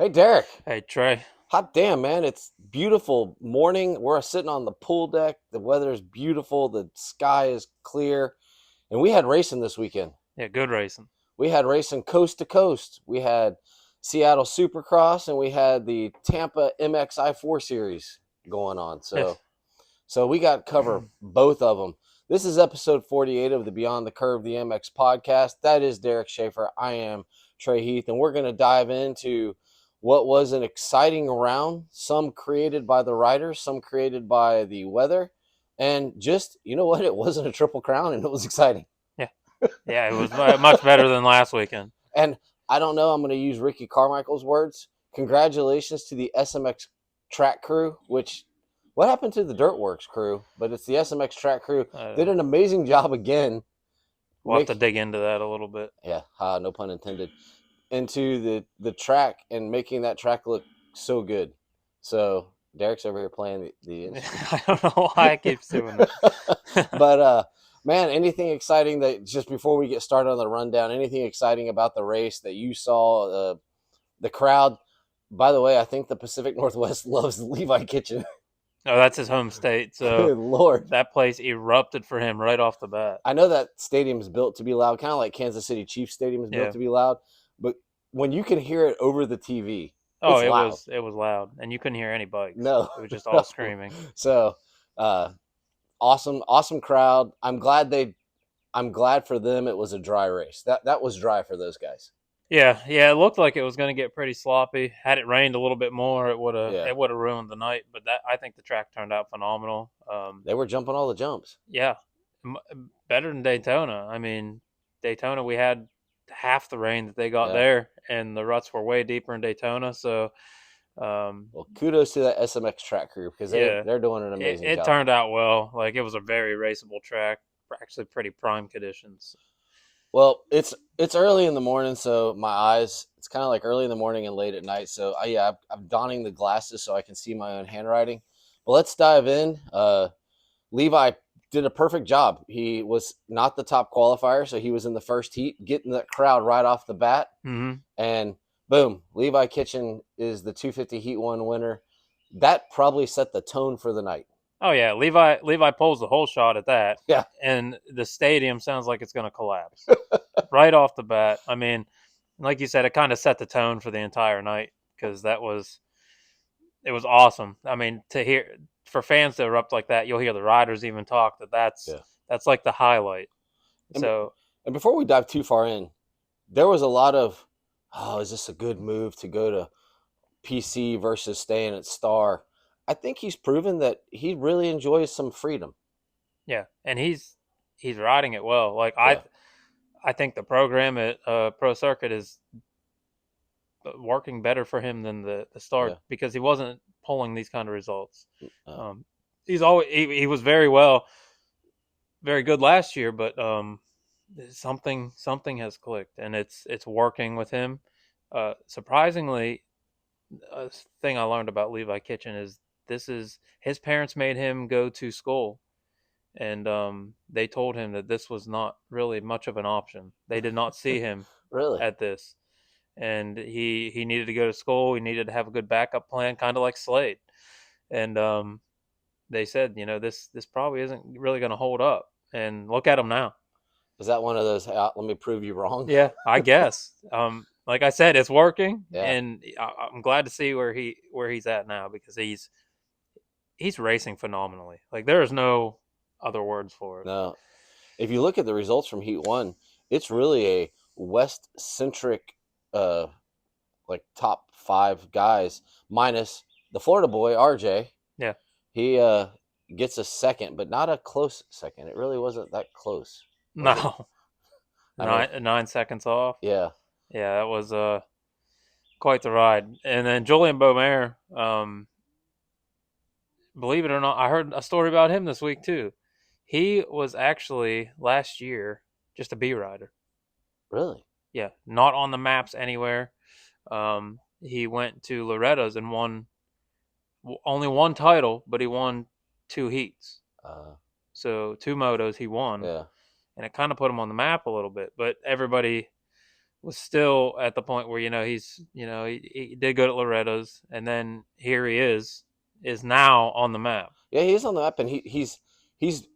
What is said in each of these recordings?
Hey, Derek. Hey Trey. Hot damn, man. It's beautiful morning. We're sitting on the pool deck. The weather is beautiful. The sky is clear. And we had racing this weekend. Yeah, good racing. We had racing coast to coast. We had Seattle Supercross and we had the Tampa MXI4 series going on. Yeah. So we got to cover both of them. This is episode 48 of the Beyond the Curve, the MX podcast. That is Derek Schaefer. I am Trey Heath, and we're going to dive into what was an exciting round, some created by the riders, some created by the weather. And just, you know what? It wasn't a triple crown, and it was exciting. Yeah. Yeah, it was much better than last weekend. And I don't know, I'm going to use Ricky Carmichael's words. Congratulations to the SMX track crew, which what happened to the Dirtworks crew? But it's the SMX track crew. Did an amazing job again. We'll have to dig into that a little bit. Yeah, no pun intended. Into the track and making that track look so good. So Derek's over here playing the instrument. I don't know why I keep doing that. But man, anything exciting that just before we get started on the rundown, anything exciting about the race that you saw? The crowd. By the way, I think the Pacific Northwest loves Levi Kitchen. No, that's his home state, so Good Lord. that place erupted for him right off the bat. I know that stadium is built to be loud, kind of like Kansas City Chiefs Stadium is built to be loud, but when you can hear it over the TV, Oh, it's loud. it was loud, and you couldn't hear any bikes. No, It was just all screaming. So, awesome crowd. I'm glad for them. It was a dry race. That was dry for those guys. Yeah, it looked like it was going to get pretty sloppy. Had it rained a little bit more, it would have Yeah. ruined the night. But I think the track turned out phenomenal. They were jumping all the jumps. Yeah, better than Daytona. I mean, Daytona we had half the rain that they got there, and the ruts were way deeper in Daytona. So, well, kudos to that SMX track crew because they're doing an amazing job. It turned out well. Like it was a very raceable track, actually pretty prime conditions. Well, it's early in the morning, so my eyes, it's kind of like early in the morning and late at night. So I'm donning the glasses so I can see my own handwriting. But let's dive in. Levi did a perfect job. He was not the top qualifier, so he was in the first heat, getting the crowd right off the bat. Mm-hmm. And boom, Levi Kitchen is the 250 Heat 1 winner. That probably set the tone for the night. Oh yeah, Levi pulls the whole shot at that. Yeah. And the stadium sounds like it's going to collapse right off the bat. I mean, like you said, it kind of set the tone for the entire night because it was awesome. I mean, for fans to erupt like that, you'll hear the riders even talk that's like the highlight. And before we dive too far in, there was a lot of, is this a good move to go to PC versus staying at Star? I think he's proven that he really enjoys some freedom. Yeah, and he's riding it well. Like I think the program at Pro Circuit is working better for him than the Star because he wasn't pulling these kind of results. He was very good last year, but something has clicked and it's working with him. Surprisingly, a thing I learned about Levi Kitchen is his parents made him go to school, and they told him that this was not really much of an option. They did not see him really at this, and he needed to go to school. He needed to have a good backup plan, kind of like Slade. And they said, this probably isn't really going to hold up. And look at him now. Is that one of those? Let me prove you wrong. Yeah, I guess. Like I said, it's working, and I'm glad to see where he's at now because he's racing phenomenally. Like there is no other words for it. No, if you look at the results from Heat 1, it's really a West centric, like top 5 guys minus the Florida boy RJ. Yeah, he gets a second, but not a close second. It really wasn't that close. No, 9 seconds off. Yeah, that was quite the ride. And then Julian Beaumer, believe it or not, I heard a story about him this week too. He was actually last year just a B rider. Really? Yeah, not on the maps anywhere. He went to Loretta's and won only one title, but he won 2 heats. So 2 motos he won. Yeah. And it kind of put him on the map a little bit. But everybody was still at the point where he did good at Loretta's, and then here he is now on the map. Yeah, he's on the map, and he's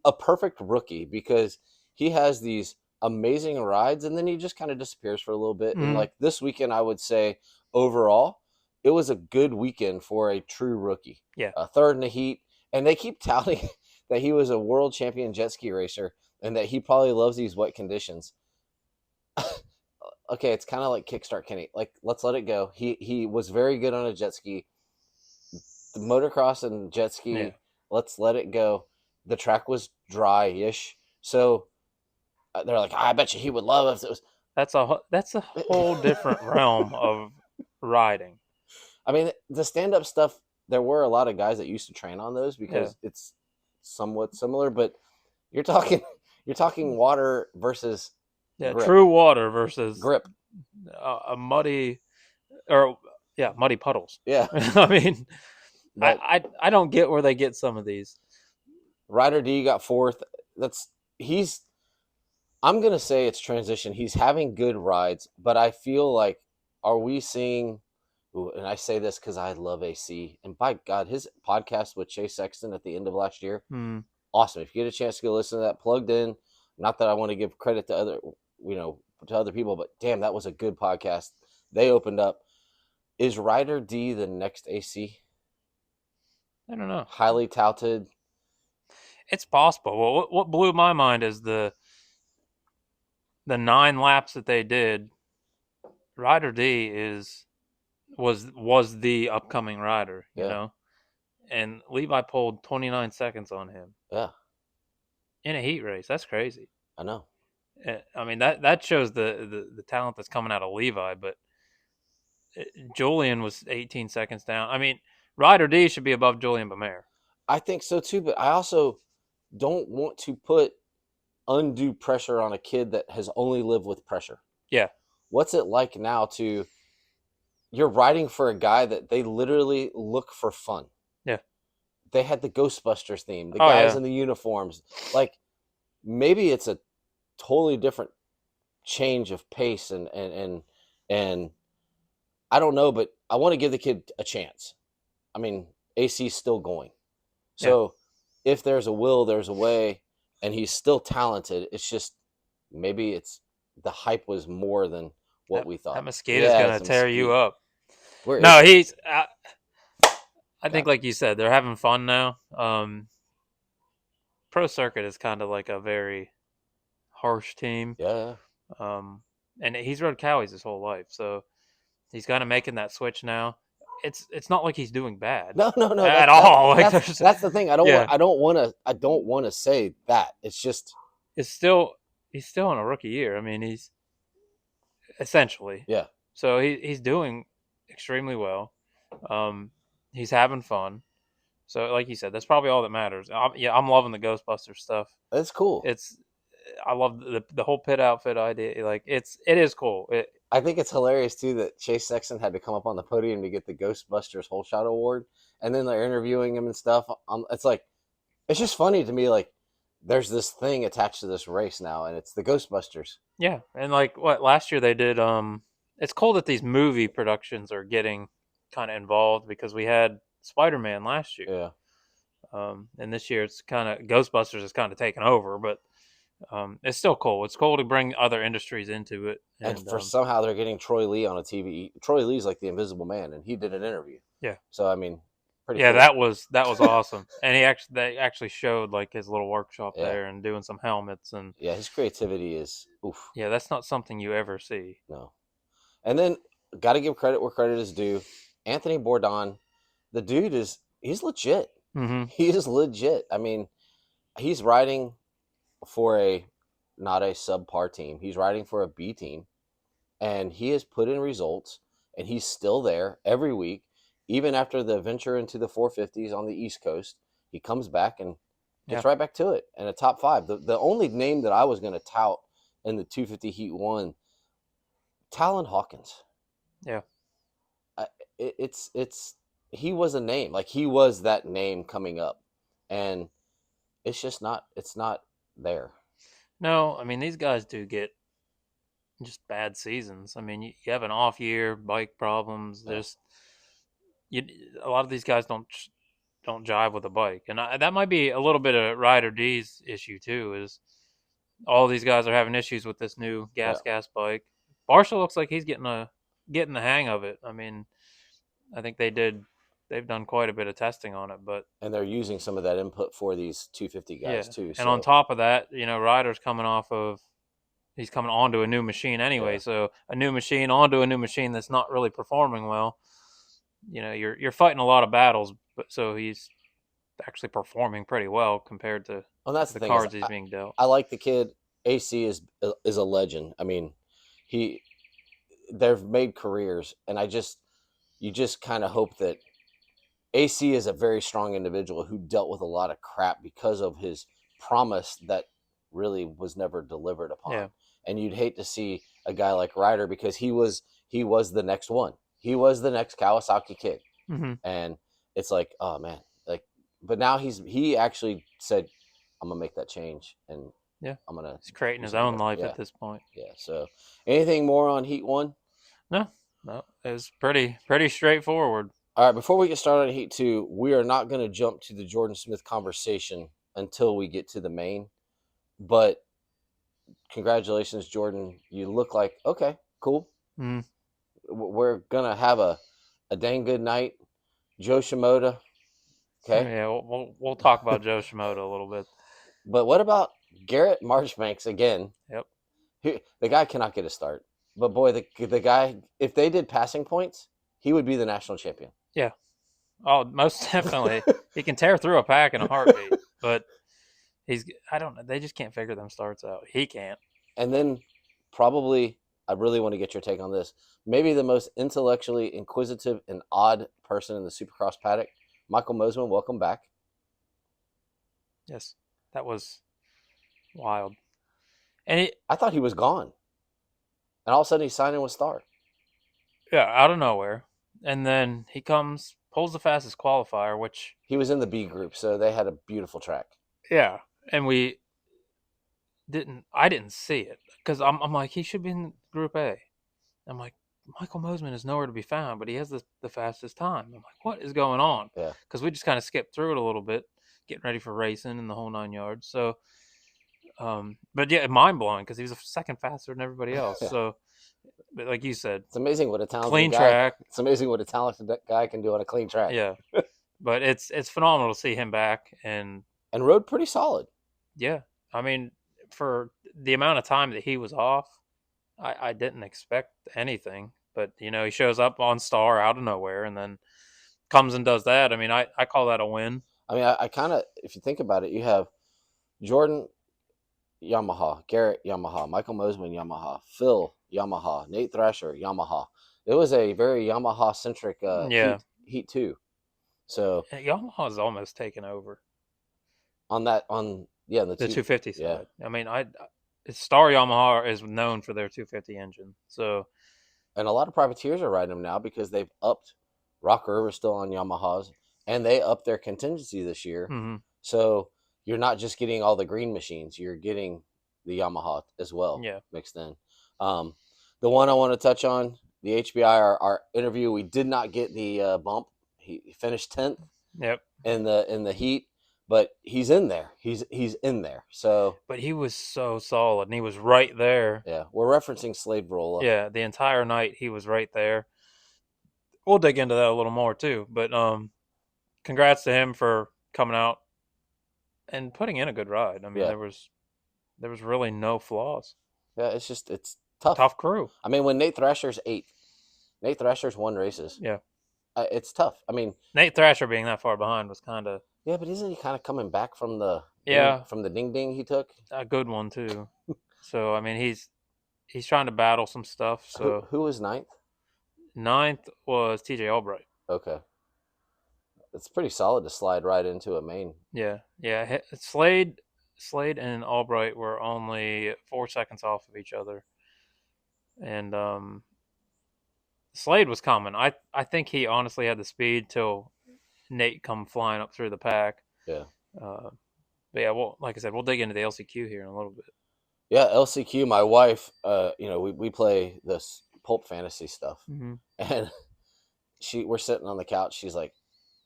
a perfect rookie because he has these amazing rides, and then he just kind of disappears for a little bit. And Mm-hmm. like this weekend, I would say overall, it was a good weekend for a true rookie. Yeah, Third in the heat, and they keep touting that he was a world champion jet ski racer, and that he probably loves these wet conditions. Okay, it's kind of like Kickstart Kenny. Like, let's let it go. He was very good on a jet ski. The motocross and jet yeah. ski, let's let it go. The track was dry-ish, so they're like, I bet you he would love if it was. That's a whole different realm of riding. I mean, the stand-up stuff. There were a lot of guys that used to train on those Yeah, because it's somewhat similar, but you're talking you're talking water versus yeah. grip. True water versus Grip. a muddy or yeah, muddy puddles. Yeah, I mean, but I don't get where they get some of these. Ryder D got fourth. That's he's I'm gonna say it's transition. He's having good rides, but I feel like are we seeing? Ooh, and I say this because I love AC, and by God, his podcast with Chase Sexton at the end of last year, Hmm. awesome. If you get a chance to go listen to that, plugged in. Not that I want to give credit to to other people, but damn, that was a good podcast. They opened up. Is Ryder D the next AC? I don't know. Highly touted. It's possible. Well, what blew my mind is the 9 laps that they did. Rider D was the upcoming rider, Yeah, and Levi pulled 29 seconds on him yeah, in a heat race. That's crazy. I know. I mean that shows the talent that's coming out of Levi, but Julian was 18 seconds down. I mean, Ryder D should be above Julian Bamair. I think so too, but I also don't want to put undue pressure on a kid that has only lived with pressure. Yeah, What's it like now to you're riding for a guy that they literally look for fun. yeah. They had the Ghostbusters theme, the Oh guys yeah. in the uniforms. Like maybe it's a totally different change of pace and I don't know, but I want to give the kid a chance. I mean, AC's still going. Yeah. So if there's a will, there's a way, and he's still talented. It's just maybe it's the hype was more than what we That thought. mosquito's Yeah, gonna it's a tear you mesquite. up. Where is No, it? he's. I think, Got like you said, they're having fun now. Pro Circuit is kind of like a very harsh team. yeah. Um, and he's rode Cowies his whole life, so he's kind of making that switch now. It's not like he's doing bad No, no, no. at That's that's all. Like that's there's that's the thing. yeah, I don't want to say that. It's just it's still he's still in a rookie year. I mean, he's essentially yeah. so he's doing extremely well. Um, he's having fun. So, like you said, that's probably all that matters. I'm loving the Ghostbusters stuff. That's cool. It's I love the whole pit outfit idea. Like it is cool. I think it's hilarious too that Chase Sexton had to come up on the podium to get the Ghostbusters Whole Shot Award, and then they're interviewing him and stuff. It's like it's just funny to me. Like there's this thing attached to this race now, and it's the Ghostbusters. Yeah, and like what last year they did. It's cool that these movie productions are getting kind of involved because we had Spider-Man last year. Yeah, And this year it's kind of Ghostbusters is kind of taken over, but it's still cool. It's cool to bring other industries into it, and and for somehow they're getting Troy Lee on a TV. Troy Lee's like the Invisible Man, and he did an interview. yeah, So I mean, pretty yeah, cool. that was awesome. And they actually showed like his little workshop Yeah, there and doing some helmets and yeah. His creativity is oof. yeah, that's not something you ever see. No, and then got to give credit where credit is due. Anthony Bourdon, the dude he's legit. Mm-hmm. He is legit. I mean, he's riding for a not a subpar team. He's riding for a B team, and he has put in results, and he's still there every week, even after the venture into the 450s on the East Coast. He comes back and Yeah, gets right back to it, and a top five. The only name that I was going to tout in the 250 Heat 1, Talon Hawkins. yeah. It's he was a name, like he was that name coming up, and it's just not it's not there. No, I mean these guys do get just bad seasons. I mean, you have an off year, bike problems. Yeah. Just you, a lot of these guys don't jive with a bike, and that might be a little bit of Ryder D's issue too. Is all these guys are having issues with this new Yeah. gas bike. Barcia looks like he's getting the hang of it. I mean, I think they've done quite a bit of testing on it, but And they're using some of that input for these 250 yeah. guys too. And on So top of that, Ryder's he's coming onto a new machine yeah. anyway. So a new machine onto a new machine that's not really performing well. You're fighting a lot of battles, but so he's actually performing pretty well compared to And that's the the thing is, cards he's being dealt. I like the kid. AC is a legend. I mean, he they've made careers, and you just kind of hope that AC is a very strong individual who dealt with a lot of crap because of his promise that really was never delivered Yeah. upon. And you'd hate to see a guy like Ryder because he was the next one. He was the next Kawasaki kid. Mm-hmm. And it's like, oh man, like but now he actually said, I'm gonna make that change and Yeah. I'm gonna He's creating do his something own different. life Yeah. at this point. Yeah. So anything more on Heat One? No, no, it was pretty straightforward. All right, before we get started on Heat 2, we are not going to jump to the Jordan Smith conversation until we get to the main. But congratulations, Jordan. You look like, okay, cool. Mm. We're going to have a dang good night. Joe Shimoda, okay. Yeah, we'll talk about Joe Shimoda a little bit. But what about Garrett Marchbanks again? Yep. The guy cannot get a start. But boy, the guy, if they did passing points, he would be the national champion. Yeah. Oh, most definitely. He can tear through a pack in a heartbeat, but I don't know. They just can't figure them starts out. He can't. And then probably, I really want to get your take on this. Maybe the most intellectually inquisitive and odd person in the Supercross paddock, Michael Mosman. Welcome back. Yes. That was wild. And I thought he was gone, and all of a sudden he's signing with Star. yeah, out of nowhere. And then he pulls the fastest qualifier, which He was in the B group, so they had a beautiful track. yeah, and I didn't see it because I'm like he should be in Group A. I'm like Michael Mosman is nowhere to be found, but he has the fastest time. I'm like, what is going on? Yeah, Because we just kind of skipped through it a little bit, getting ready for racing and the whole 9 yards. So, but yeah, mind blowing because he was a second faster than everybody else. yeah. So, but like you said, It's amazing what a talented clean guy. track. It's amazing what a talented guy can do on a clean track. Yeah, but it's phenomenal to see him back and rode pretty solid. yeah, I mean for the amount of time that he was off, I didn't expect anything. But he shows up on Star out of nowhere and then comes and does that. I mean, I call that a win. I mean, I kind of, if you think about it, you have Jordan Yamaha, Garrett Yamaha, Michael Mosman Yamaha, Phil Yamaha, Nate Thrasher Yamaha. It was a very Yamaha centric Yeah, heat too. So Yamaha's almost taken over on the the 250 yeah, side. I mean, Star Yamaha is known for their 250 engine. So and a lot of privateers are riding them now because they've upped. Rock River's still on Yamahas, and they upped their contingency this year. mm-hmm. So you're not just getting all the green machines; you're getting the Yamaha as well Yeah, mixed in. Um, the one I want to touch on, the HBI, our interview, we did not get the bump. He finished 10th yep. in the heat, but he's in there. He's in there. So But he was so solid, and he was right there. yeah, we're referencing Slade Barola. Yeah, the entire night he was right there. We'll dig into that a little more too. But congrats to him for coming out and putting in a good ride. I mean, Yeah. there was really no flaws. Yeah, it's tough. Tough crew. I mean, when Nate Thrasher's 8th, Nate Thrasher's won races. Yeah. It's tough. I mean, Nate Thrasher being that far behind was kind of yeah, but isn't he kind of coming back from the from the ding he took? a good one too. So I mean, he's trying to battle some stuff. So Who was 9th? 9th was TJ Albright. Okay, it's pretty solid to slide right into a main. Yeah, yeah. Slade and Albright were only 4 seconds off of each other, and Slade was coming. I think he honestly had the speed till Nate come flying up through the pack. Yeah. But yeah, well, like I said, we'll dig into the LCQ here in a little bit. Yeah, LCQ. My wife, we play this pulp fantasy stuff, Mm-hmm. and we're sitting on the couch. She's like,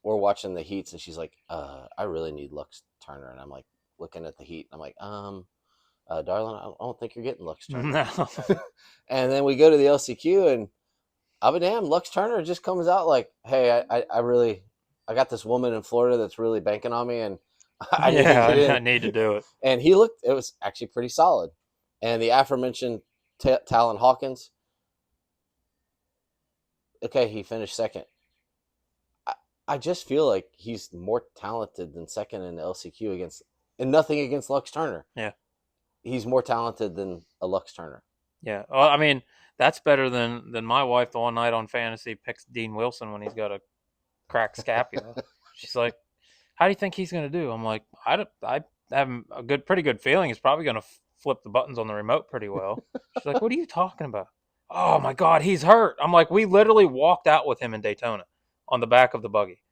we're watching the heats, and she's like, I really need Lux Turner, and I'm like looking at the heat. I'm like, darling, I don't think you're getting Lux Turner. No. And then we go to the LCQ, and I'll be damned, Lux Turner just comes out like, hey, I got this woman in Florida that's really banking on me, and I need to Yeah, get I in. need to do it. And it was actually pretty solid. And the aforementioned Talon Hawkins, okay, he finished second. I, I just feel like he's more talented than second in the LCQ and nothing against Lux Turner. Yeah. He's more talented than a Lux Turner. Yeah. Well, I mean, that's better than my wife the one night on fantasy picks Dean Wilson when he's got a cracked scapula. She's like, "How do you think he's going to do?" I'm like, I have a pretty good feeling he's probably going to flip the buttons on the remote pretty well. She's like, "What are you talking about?" Oh my God, he's hurt. I'm like, we literally walked out with him in Daytona on the back of the buggy.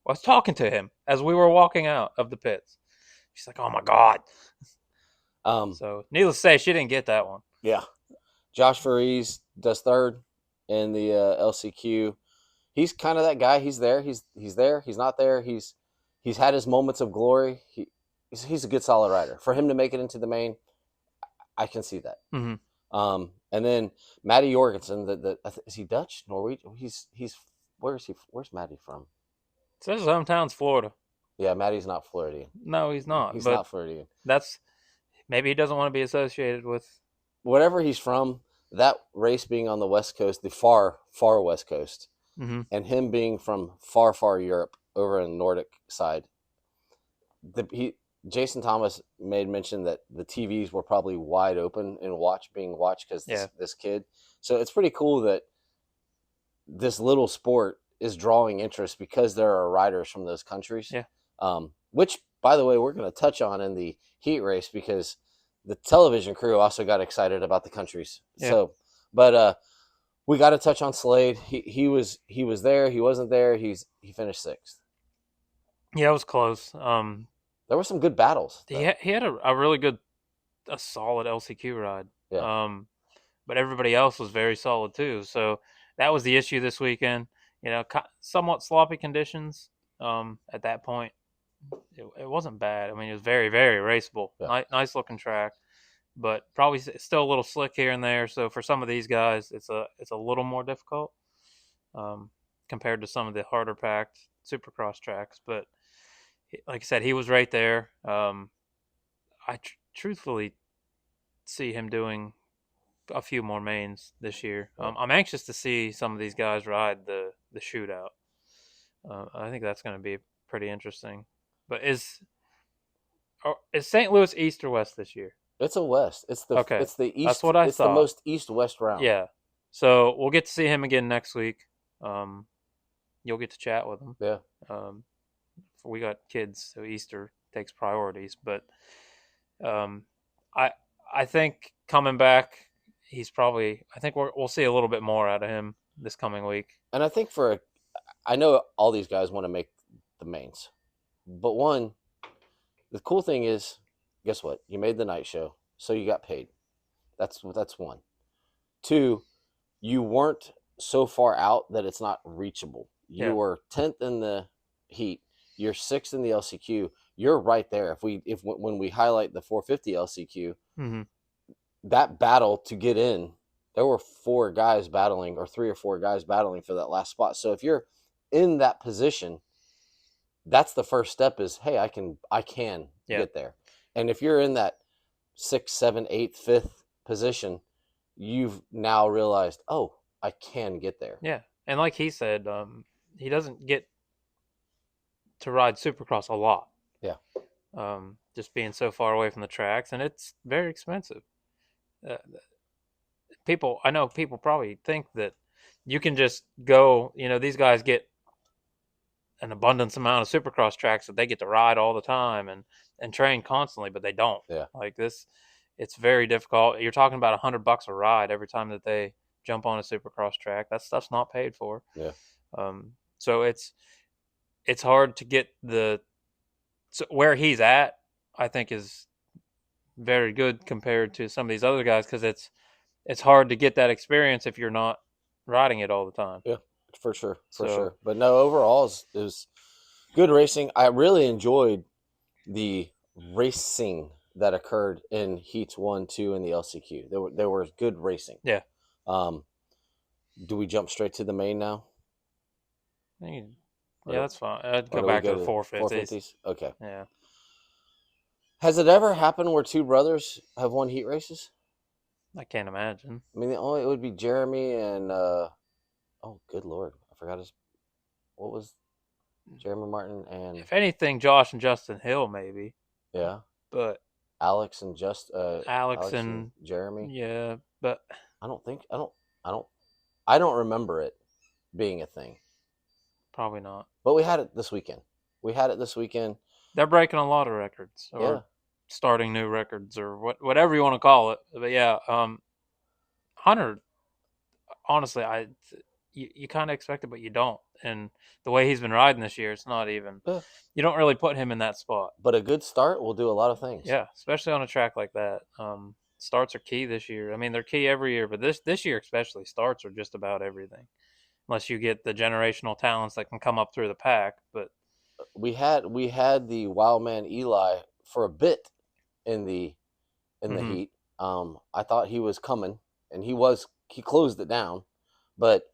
I was talking to him as we were walking out of the pits. She's like, "Oh my God." So, needless to say, she didn't get that one. Yeah. Josh Faries does third in the LCQ. He's kind of that guy. He's there. He's there. He's not there. He's had his moments of glory. He's a good solid rider. For him to make it into the main, I can see that. Mm-hmm. And then Matty Jorgensen, is he Dutch, Norwegian? He's where's Matty from? So his hometown's Florida. Yeah, Matty's not Floridian. No, he's not. He's But not Floridian. that's maybe he doesn't want to be associated with Wherever he's from. That race being on the West Coast, the far West Coast, mm-hmm. and him being from far Europe over in the Nordic side, Jason Thomas made mention that the TVs were probably wide open and being watched because this kid. So it's pretty cool that this little sport is drawing interest because there are riders from those countries. Yeah. Which, by the way, we're going to touch on in the heat race because the television crew also got excited about the countries. Yeah. So, but we got to touch on Slade. He was there. He wasn't there. He finished sixth. Yeah, it was close. There were some good battles. He had a really good, a solid LCQ ride. Yeah. But everybody else was very solid too. So that was the issue this weekend. You know, somewhat sloppy conditions. At that point, it wasn't bad. I mean, it was very, very raceable. Yeah. Nice looking track, but probably still a little slick here and there. So for some of these guys, it's a little more difficult compared to some of the harder packed Supercross tracks. But like I said, he was right there. I truthfully see him doing a few more mains this year. I'm anxious to see some of these guys ride the shootout. I think that's going to be pretty interesting. But is St. Louis east or west this year? It's a west. It's the east. That's what I it's thought. The most east-west round. Yeah. So we'll get to see him again next week. You'll get to chat with him. Yeah. We got kids, so Easter takes priorities. But I think coming back, he's probably. I think we'll see a little bit more out of him this coming week. And I think I know all these guys want to make the mains, but the cool thing is, guess what? You made the night show, so you got paid. That's one. Two, you weren't so far out that it's not reachable. You were 10th in the heat. You're 6th in the LCQ. You're right there. When we highlight the 450 LCQ, mm-hmm. that battle to get in, there were 4 guys battling, or 3 or 4 guys battling for that last spot. So if you're in that position, that's the first step is, hey, I can get there. And if you're in that 6th, 7th, 8th, 5th position, you've now realized, oh, I can get there. Yeah. And like he said, he doesn't get to ride Supercross a lot. Yeah. Just being so far away from the tracks, and it's very expensive. I know people probably think that you can just go, these guys get an abundance amount of Supercross tracks that they get to ride all the time and train constantly, but they don't. Yeah. Like this, it's very difficult. You're talking about $100 a ride every time that they jump on a Supercross track. That stuff's not paid for. Yeah. So it's hard to get so where he's at, I think is very good compared to some of these other guys because it's hard to get that experience if you're not riding it all the time. Yeah, for sure, for So sure. But no, overall, it was good racing. I really enjoyed the racing that occurred in heats 1, 2, and the LCQ. There was good racing. yeah, Um, do we jump straight to the main now? yeah, Or do, that's fine. I'd or go do we back to go the to 450s. 450s? Okay. Yeah, Has it ever happened where two brothers have won heat races? I can't imagine. I mean, the only it would be Jeremy and oh, good lord, I forgot his. What was Jeremy Martin and If anything, Josh and Justin Hill maybe, yeah, but Alex and Alex Alex and and Jeremy? yeah, but I don't think I don't remember it being a thing. probably not. But we had it this weekend. We had it this weekend. They're breaking a lot of records Yeah. or starting new records or whatever you want to call it. But yeah, Hunter, honestly, you kind of expect it, but you don't. And the way he's been riding this year, it's not even. Yeah. You don't really put him in that spot. But a good start will do a lot of things. Yeah, especially on a track like that. Starts are key this year. I mean, they're key every year, but this year especially, starts are just about everything. Unless you get the generational talents that can come up through the pack, but We had the wild man Eli for a bit in the mm-hmm. heat. I thought he was coming, and he closed it down, but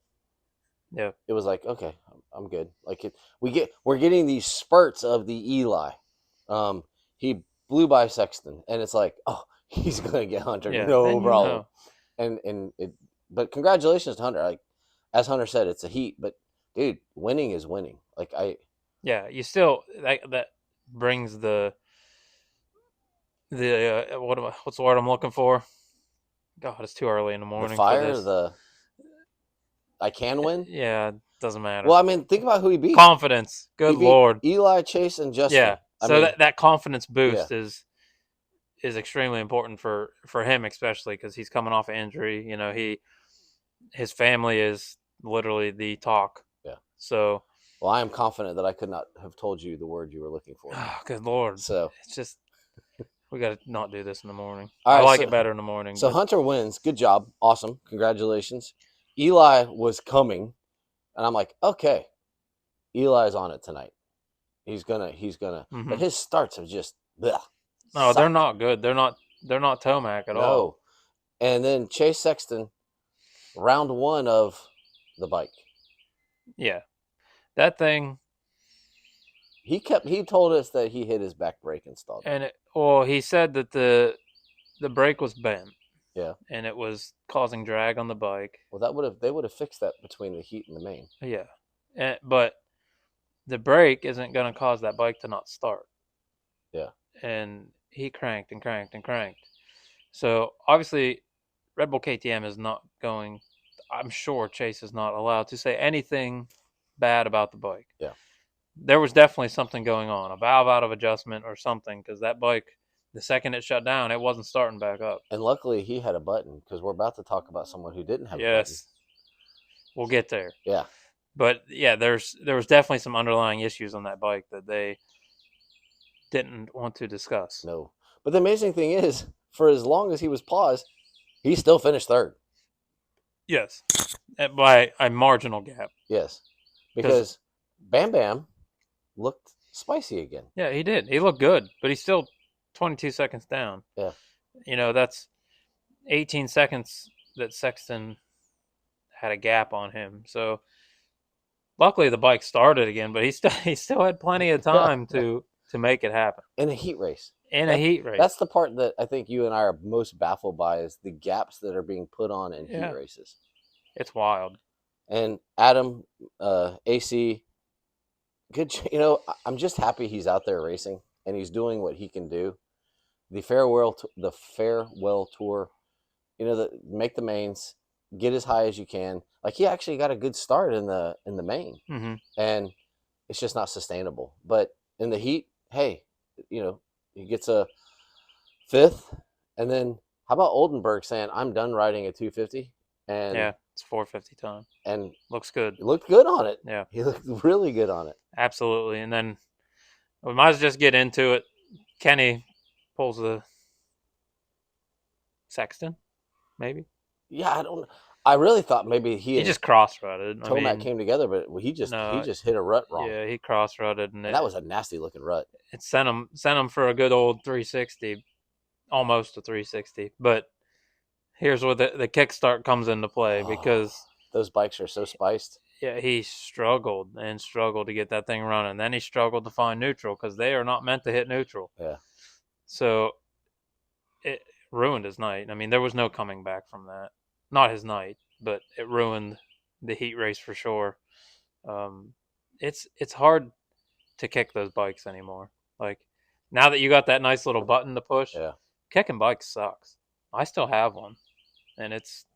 yeah, it was like, okay, I'm good. Like we're getting these spurts of the Eli. He blew by Sexton, and it's like, oh, he's gonna get Hunter, yeah, no and you problem. know, And it, but congratulations to Hunter. Like as Hunter said, it's a heat, but dude, winning is winning. Like yeah, you still that brings the what's the word I'm looking for? God, it's too early in the the morning for fire, this. I can win. Yeah, doesn't matter. Well, I mean, think about who he beat. Confidence. He Good beat lord. Eli, Chase, and Yeah. Justin. I So mean, that confidence yeah, boost is extremely important for him, especially because he's coming off an injury. You know, his family is literally the talk. yeah. So, Well, I am confident that I could not have told you the word you were looking for. oh, good lord, So it's just we got to not do this in the morning. all I right, like it better in the morning, so but Hunter wins. Good job, awesome, congratulations. Eli was coming, and I'm like, okay, Eli's on it tonight. He's gonna. mm-hmm. But his starts have just bleh, No, they're sucked. not good. They're not Tomac at all. No, and then Chase Sexton, round one of the bike. Yeah, that thing. He told us that he hit his back brake installed. And he said that the brake was bent. Yeah, and it was causing drag on the bike. well, they would have fixed that between the heat and the main. Yeah, but the brake isn't going to cause that bike to not start. Yeah, and he cranked and cranked and cranked. So obviously, Red Bull KTM is not going. I'm sure Chase is not allowed to say anything bad about the bike. Yeah, There was definitely something going on, a valve out of adjustment or something, because that bike, the second it shut down, it wasn't starting back up. and luckily he had a button because we're about to talk about someone who didn't have a button. Yes, we'll get there. Yeah, But yeah, there was definitely some underlying issues on that bike that they didn't want to discuss. no. But the amazing thing is, for as long as he was paused, he still finished third. Yes, by a marginal gap. Yes, because Bam Bam looked spicy again. Yeah, he did. He looked good, but he's still 22 seconds down. Yeah. You know, that's 18 seconds that Sexton had a gap on him. So luckily the bike started again, but he still had plenty of time to make it happen. In a heat race. A heat race. That's the part that I think you and I are most baffled by is the gaps that are being put on in heat races. It's wild. And Adam, AC, good. You know, I'm just happy he's out there racing and he's doing what he can do. The farewell tour, you know, make the mains, get as high as you can. Like he actually got a good start in the main, mm-hmm. and it's just not sustainable. But in the heat, hey, you know, he gets a fifth, and then how about Oldenburg saying, "I'm done riding a 250," and yeah, it's 450 time, and looks good. He looked good on it. Yeah, he looked really good on it. Absolutely, and then we might as well just get into it. Kenny pulls the Sexton, maybe. Yeah, I don't. I really thought maybe he He and just cross-rutted. I Tomac mean, came together, but he no, just hit a rut wrong, yeah, he cross-rutted, and and that was a nasty looking rut. it sent him for a good old 360, almost a 360. But here's where the kickstart comes into play Oh, because those bikes are so spiced. yeah, he struggled and struggled to get that thing running. Then he struggled to find neutral because they are not meant to hit neutral. Yeah. So it ruined his night. I mean, there was no coming back from that. Not his night, but it ruined the heat race for sure. Um, it's hard to kick those bikes anymore. Like now that you got that nice little button to push, Yeah. kicking bikes sucks. I still have one, and it's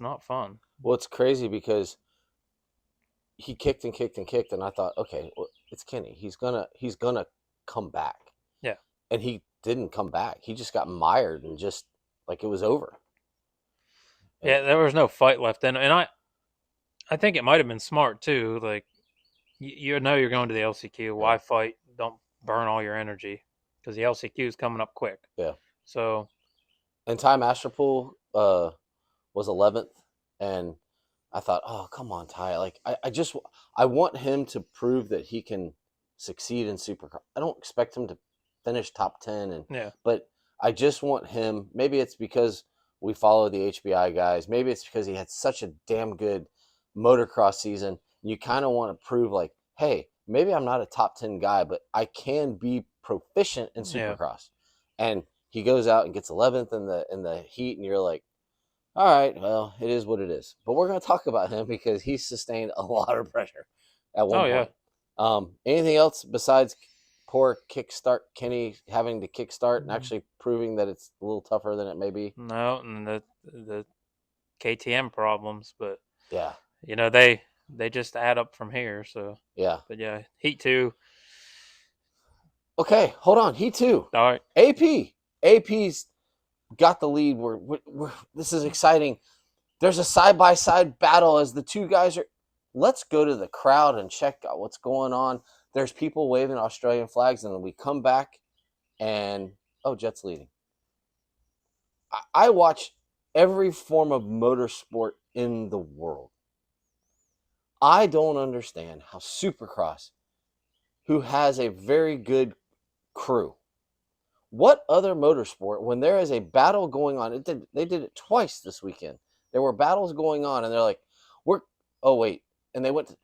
not fun. Well, it's crazy because he kicked and kicked and kicked, and I thought, okay, well, it's Kenny. He's gonna come back, Yeah, and he didn't come back. He just got mired and just like it was over. And yeah. There was no fight left in, and I think it might have been smart too. Like you know you're going to the LCQ. yeah, Why fight? Don't burn all your energy because the LCQ is coming up quick. yeah. So And Ty Masterpool was 11th, and I thought, oh come on, Ty. Like I want him to prove that he can succeed in Supercross. I don't expect him to finish top 10, yeah, but I just want him. Maybe it's because we follow the HBI guys. Maybe it's because he had such a damn good motocross season. You kind of want to prove like, hey, maybe I'm not a top 10 guy, but I can be proficient in yeah. Supercross. And he goes out and gets 11th in the heat, and you're like, all right, well, it is what it is. But we're going to talk about him because he sustained a lot of pressure at one Oh yeah. point. Anything else besides poor kickstart Kenny having to kickstart and actually proving that it's a little tougher than it may be? No, and the KTM problems, but Yeah, they just add up from here. So, yeah. but yeah, Heat 2. Okay, hold on. He too. All right. AP's got the lead. This is exciting. There's a side by side battle as the two guys are. Let's go to the crowd and check out what's going on. There's people waving Australian flags, and then we come back and Jet's leading. I watch every form of motorsport in the world. I don't understand how Supercross, who has a very good crew, what other motorsport, when there is a battle going on, they did it twice this weekend. There were battles going on, and they're like, oh, wait. And they went,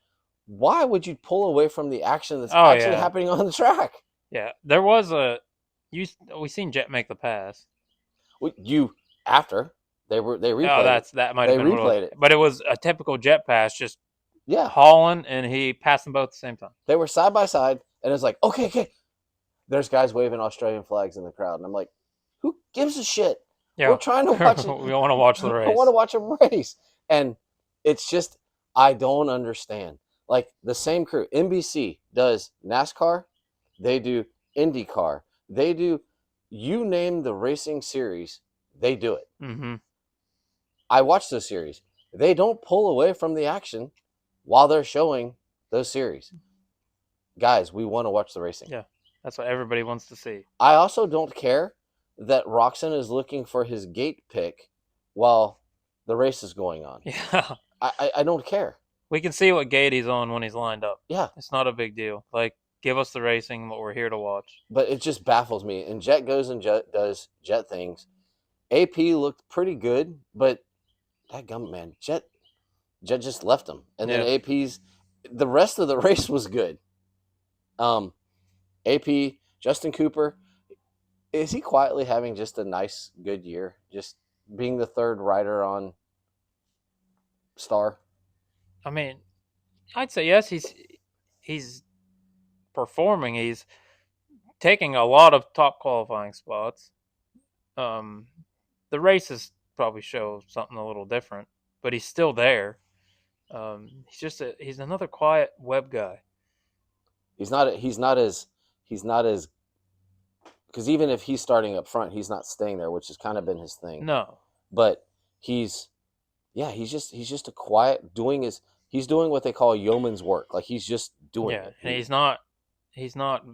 why would you pull away from the action that's Oh actually yeah, happening on the track? yeah. There was we seen Jet make the pass. After they Oh, replayed it. that might have They been what it was. replayed it. But it was a typical Jet pass, just Yeah. hauling, and he passed them both at the same time. They were side by side, and it's like, okay. There's guys waving Australian flags in the crowd, and I'm like, who gives a shit? Yeah, We're trying to watch it. we want to watch the I race. want to watch them race, and it's just I don't understand. Like the same crew, NBC does NASCAR, they do IndyCar, they do you name the racing series, they do it. Mm-hmm. I watch those series. They don't pull away from the action while they're showing those series. Guys, we want to watch the racing. Yeah, that's what everybody wants to see. I also don't care that Roxon is looking for his gate pick while the race is going on. Yeah, I don't care. we can see what gate he's on when he's lined up. Yeah. It's not a big deal. Like, give us the racing, what we're here to watch. But it just baffles me. And Jet goes and Jet does Jet things. AP looked pretty good, but that gum man, Jet just left him. And then AP's the rest of the race was good. AP, Justin Cooper, is he quietly having just a nice, good year? Just being the third rider on Star? I mean, I'd say yes. He's performing. He's taking a lot of top qualifying spots. The races probably show something a little different, but he's still there. He's another quiet web guy. He's not as because even if he's starting up front, he's not staying there, which has kind of been his thing. No, But he's just a quiet he's doing what they call yeoman's work. Like he's just doing it. and he's not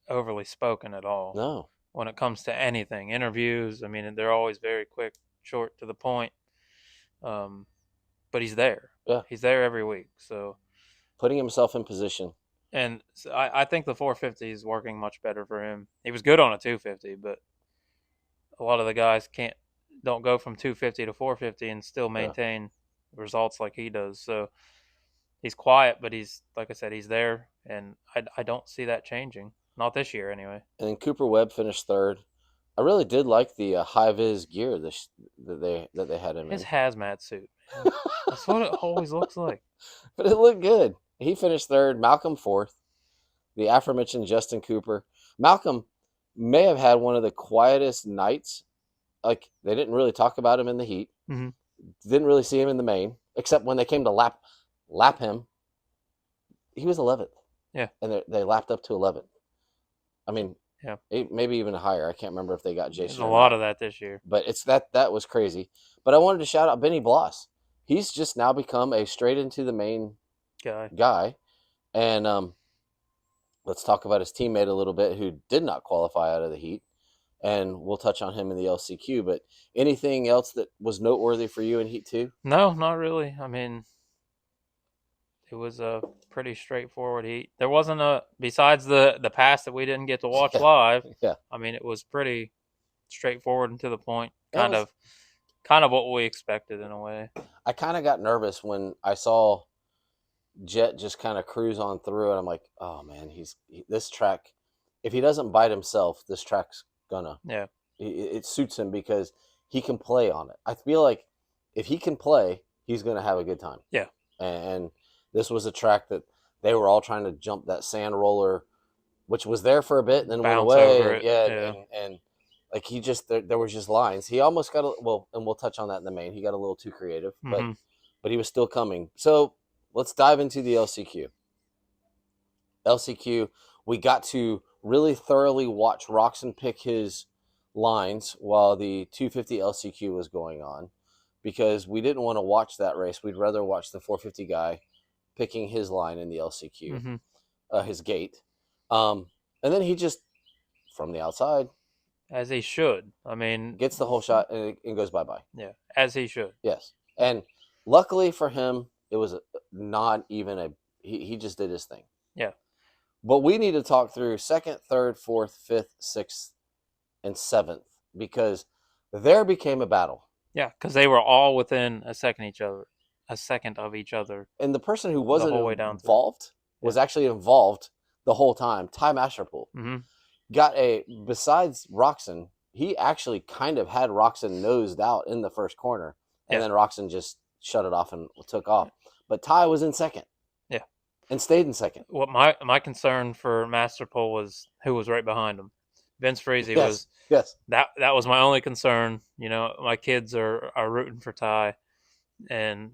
overly spoken at all. No. when it comes to anything. Interviews, I mean, they're always very quick, short, to the point. But he's there. Yeah. He's there every week. So putting himself in position. And so I think the 450 is working much better for him. He was good on a 250, but a lot of the guys don't go from 250 to 450 and still maintain results like he does. So he's quiet, but he's, like I said, he's there, and I don't see that changing. Not this year, anyway. And then Cooper Webb finished third. I really did like the high vis gear that they had him His in. hazmat suit, man. That's what it always looks like. But it looked good. He finished third. Malcolm fourth. The aforementioned Justin Cooper. Malcolm may have had one of the quietest nights. Like, they didn't really talk about him in the heat. Mm-hmm. Didn't really see him in the main, except when they came to lap him. He was 11th. Yeah. And they lapped up to 11th. I mean, yeah, maybe even higher. I can't remember if they got Jason. There's a lot of that this year. But it's that was crazy. But I wanted to shout out Benny Bloss. He's just now become a straight into the main guy. And let's talk about his teammate a little bit who did not qualify out of the heat. And we'll touch on him in the LCQ. But anything else that was noteworthy for you in Heat 2? No, not really. I mean, it was a pretty straightforward heat. There wasn't besides the pass that we didn't get to watch live. Yeah. I mean, it was pretty straightforward and to the point. Kind of what we expected in a way. I kind of got nervous when I saw Jet just kind of cruise on through, and I'm like, oh man, this track. If he doesn't bite himself, this track's gonna. Yeah. It suits him because he can play on it. I feel like if he can play, he's gonna have a good time. Yeah. And this was a track that they were all trying to jump that sand roller, which was there for a bit and then went away. Over it. Yeah. And like he just there was just lines. He almost got and we'll touch on that in the main. He got a little too creative, but he was still coming. So let's dive into the LCQ. LCQ, we got to really thoroughly watch Roxon pick his lines while the 250 LCQ was going on, because we didn't want to watch that race. We'd rather watch the 450 guy picking his line in the LCQ, his gate. And then he just, from the outside, as he should. I mean, gets the whole shot and goes bye-bye. Yeah, as he should. Yes. And luckily for him, it was not even he just did his thing. Yeah. But we need to talk through 2nd, 3rd, 4th, 5th, 6th, and 7th, because there became a battle. Yeah, because they were all within a second of each other. And the person who wasn't involved was actually involved the whole time. Ty Masterpool got besides Roxon, he actually kind of had Roxon nosed out in the first corner, and then Roxon just shut it off and took off. But Ty was in 2nd. Yeah. And stayed in 2nd. What my concern for Masterpool was who was right behind him. Vince Freese was. Yes. That was my only concern. You know, my kids are rooting for Ty, and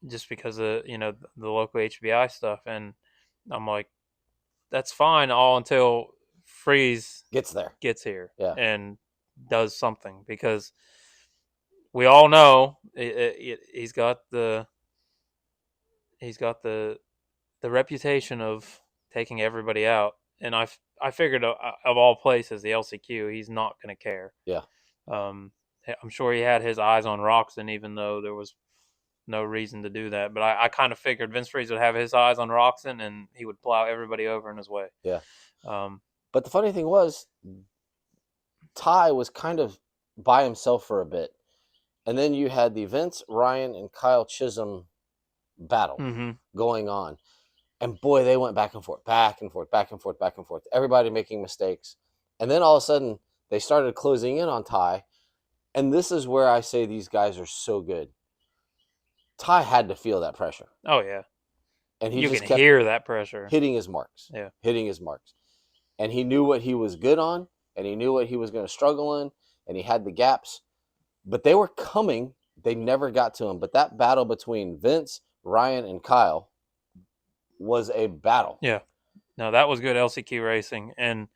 just because of the local HBI stuff, and I'm like, that's fine all until Freeze gets here, and does something, because we all know he's got the reputation of taking everybody out, and I figured of all places, the LCQ, he's not going to care. Yeah. I'm sure he had his eyes on Roxon, even though there was no reason to do that. But I kind of figured Vince Freeze would have his eyes on Roxon, and he would plow everybody over in his way. Yeah. But the funny thing was, Ty was kind of by himself for a bit. And then you had the Vince, Ryan, and Kyle Chisholm battle going on. And boy, they went back and forth, back and forth, back and forth, back and forth. Everybody making mistakes. And then all of a sudden, they started closing in on Ty. And this is where I say these guys are so good. Ty had to feel that pressure. Oh, yeah. And you just can hear that pressure. Hitting his marks. Yeah. Hitting his marks. And he knew what he was good on, and he knew what he was going to struggle in, and he had the gaps. But they were coming. They never got to him. But that battle between Vince, Ryan, and Kyle was a battle. Yeah. No, that was good LCQ racing. And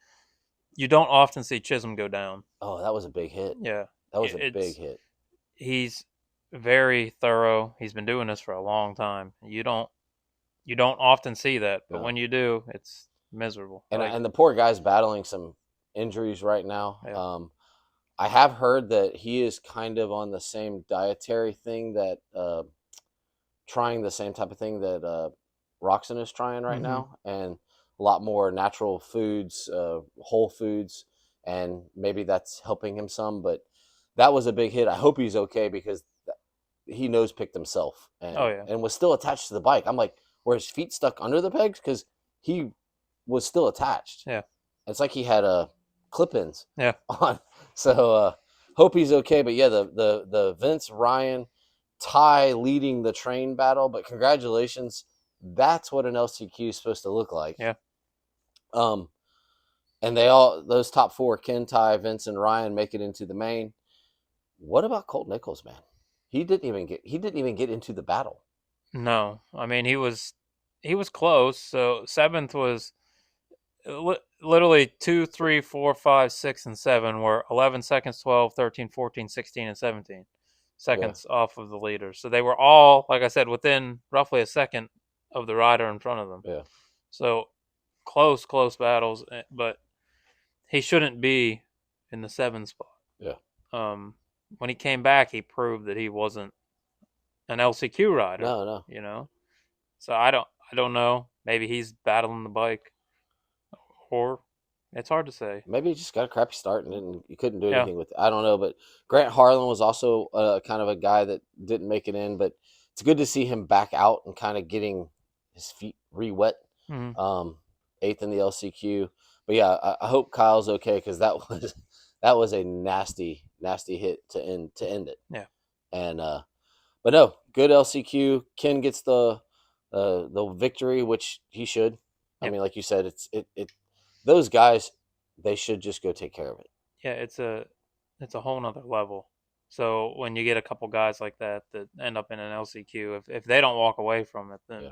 you don't often see Chisholm go down. Oh, that was a big hit. Yeah. That was a big hit. He's very thorough. He's been doing this for a long time. You don't often see that. But when you do, it's miserable. And the poor guy's battling some injuries right now. Yeah. I have heard that he is kind of on the same dietary thing that trying the same type of thing that Roxon is trying right Mm-hmm. now, and a lot more natural foods, whole foods, and maybe that's helping him some. But that was a big hit. I hope he's okay because he nose picked himself Oh and yeah. was still attached to the bike. I'm like, were his feet stuck under the pegs? Because he was still attached. Yeah. It's like he had clip-ins Yeah. on. So hope he's okay. But yeah, the Vince Ryan Ty leading the train battle. But congratulations, that's what an LCQ is supposed to look like. Yeah. Um, and those top four, Ken, Ty, Vince, and Ryan, make it into the main. What about Colt Nichols, man? He didn't even get into the battle. No, I mean he was close. So seventh was literally 2, 3, 4, 5, 6, and 7 were 11 seconds, 12, 13, 14, 16, and 17 Yeah, seconds off of the leaders. So they were all, like I said, within roughly a second of the rider in front of them. yeah, So close battles, but he shouldn't be in the 7 spot. yeah. Um, when he came back, he proved that he wasn't an LCQ rider. No, no. You know, so I don't know. Maybe he's battling the bike, or it's hard to say. Maybe he just got a crappy start and you couldn't do Yeah. anything with it. I don't know, but Grant Harlan was also kind of a guy that didn't make it in, but it's good to see him back out and kind of getting his feet re-wet. Mm-hmm. Eighth in the LCQ, but yeah, I hope Kyle's okay because that was a nasty hit to end it. Yeah. And but no, good LCQ. Ken gets the victory, which he should. I Yep. mean, like you said, it those guys, they should just go take care of it. Yeah. It's a whole nother level. So when you get a couple guys like that that end up in an LCQ, if they don't walk away from it, then Yeah,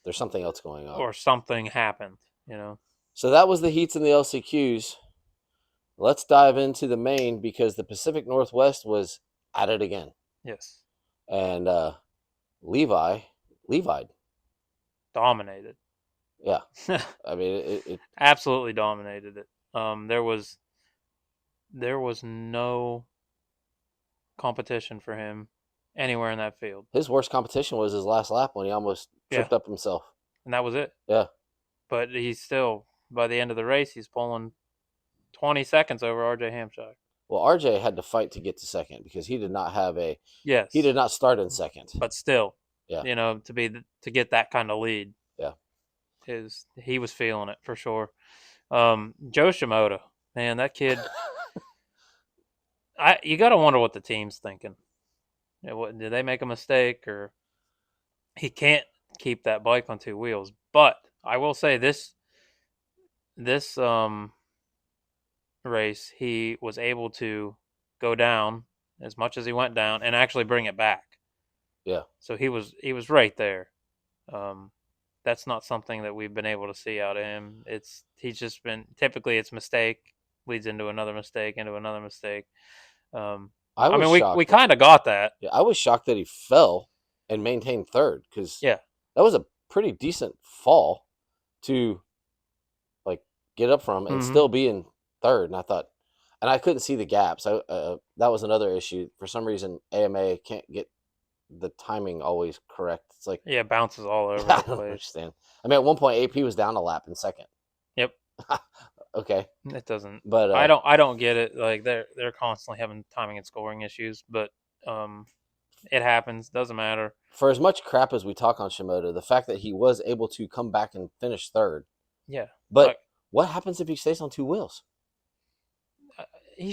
there's something else going on. or something happened, you know. So that was the heats and the LCQs. Let's dive into the main because the Pacific Northwest was at it again, Yes. and Levi, Levi, Dominated. yeah. I mean, it Absolutely dominated it. There was no competition for him anywhere in that field. his worst competition was his last lap when he almost Yeah, tripped up himself. and that was it. Yeah. But he's still, by the end of the race, he's pulling 20 seconds over RJ Hampshire. Well, RJ had to fight to get to second because he Yes, did not start in second. but still, Yeah. to get that kind of lead, Yeah. he was feeling it for sure. Joe Shimoda, man, that kid. You got to wonder what the team's thinking. Did they make a mistake, or he can't keep that bike on two wheels? But I will say this race, he was able to go down as much as he went down and actually bring it back. Yeah. So he was right there. Um, that's not something that we've been able to see out of him. He's just been typically it's mistake leads into another mistake into another mistake. I I was mean we shocked. kind of got that. Yeah, I was shocked that he fell and maintained third because Yeah. that was a pretty decent fall to like get up from and Mm-hmm. still be in third. And I thought, and I couldn't see the gaps. That was another issue. For some reason, AMA can't get the timing always correct. It's like Yeah, bounces all over I the don't place. understand. I mean, at one point, AP was down a lap in second. Yep. Okay, It doesn't. but I don't get it. Like they're constantly having timing and scoring issues, but um, it happens. Doesn't matter. for as much crap as we talk on Shimoda, the fact that he was able to come back and finish third. Yeah. But Like what happens if he stays on two wheels? he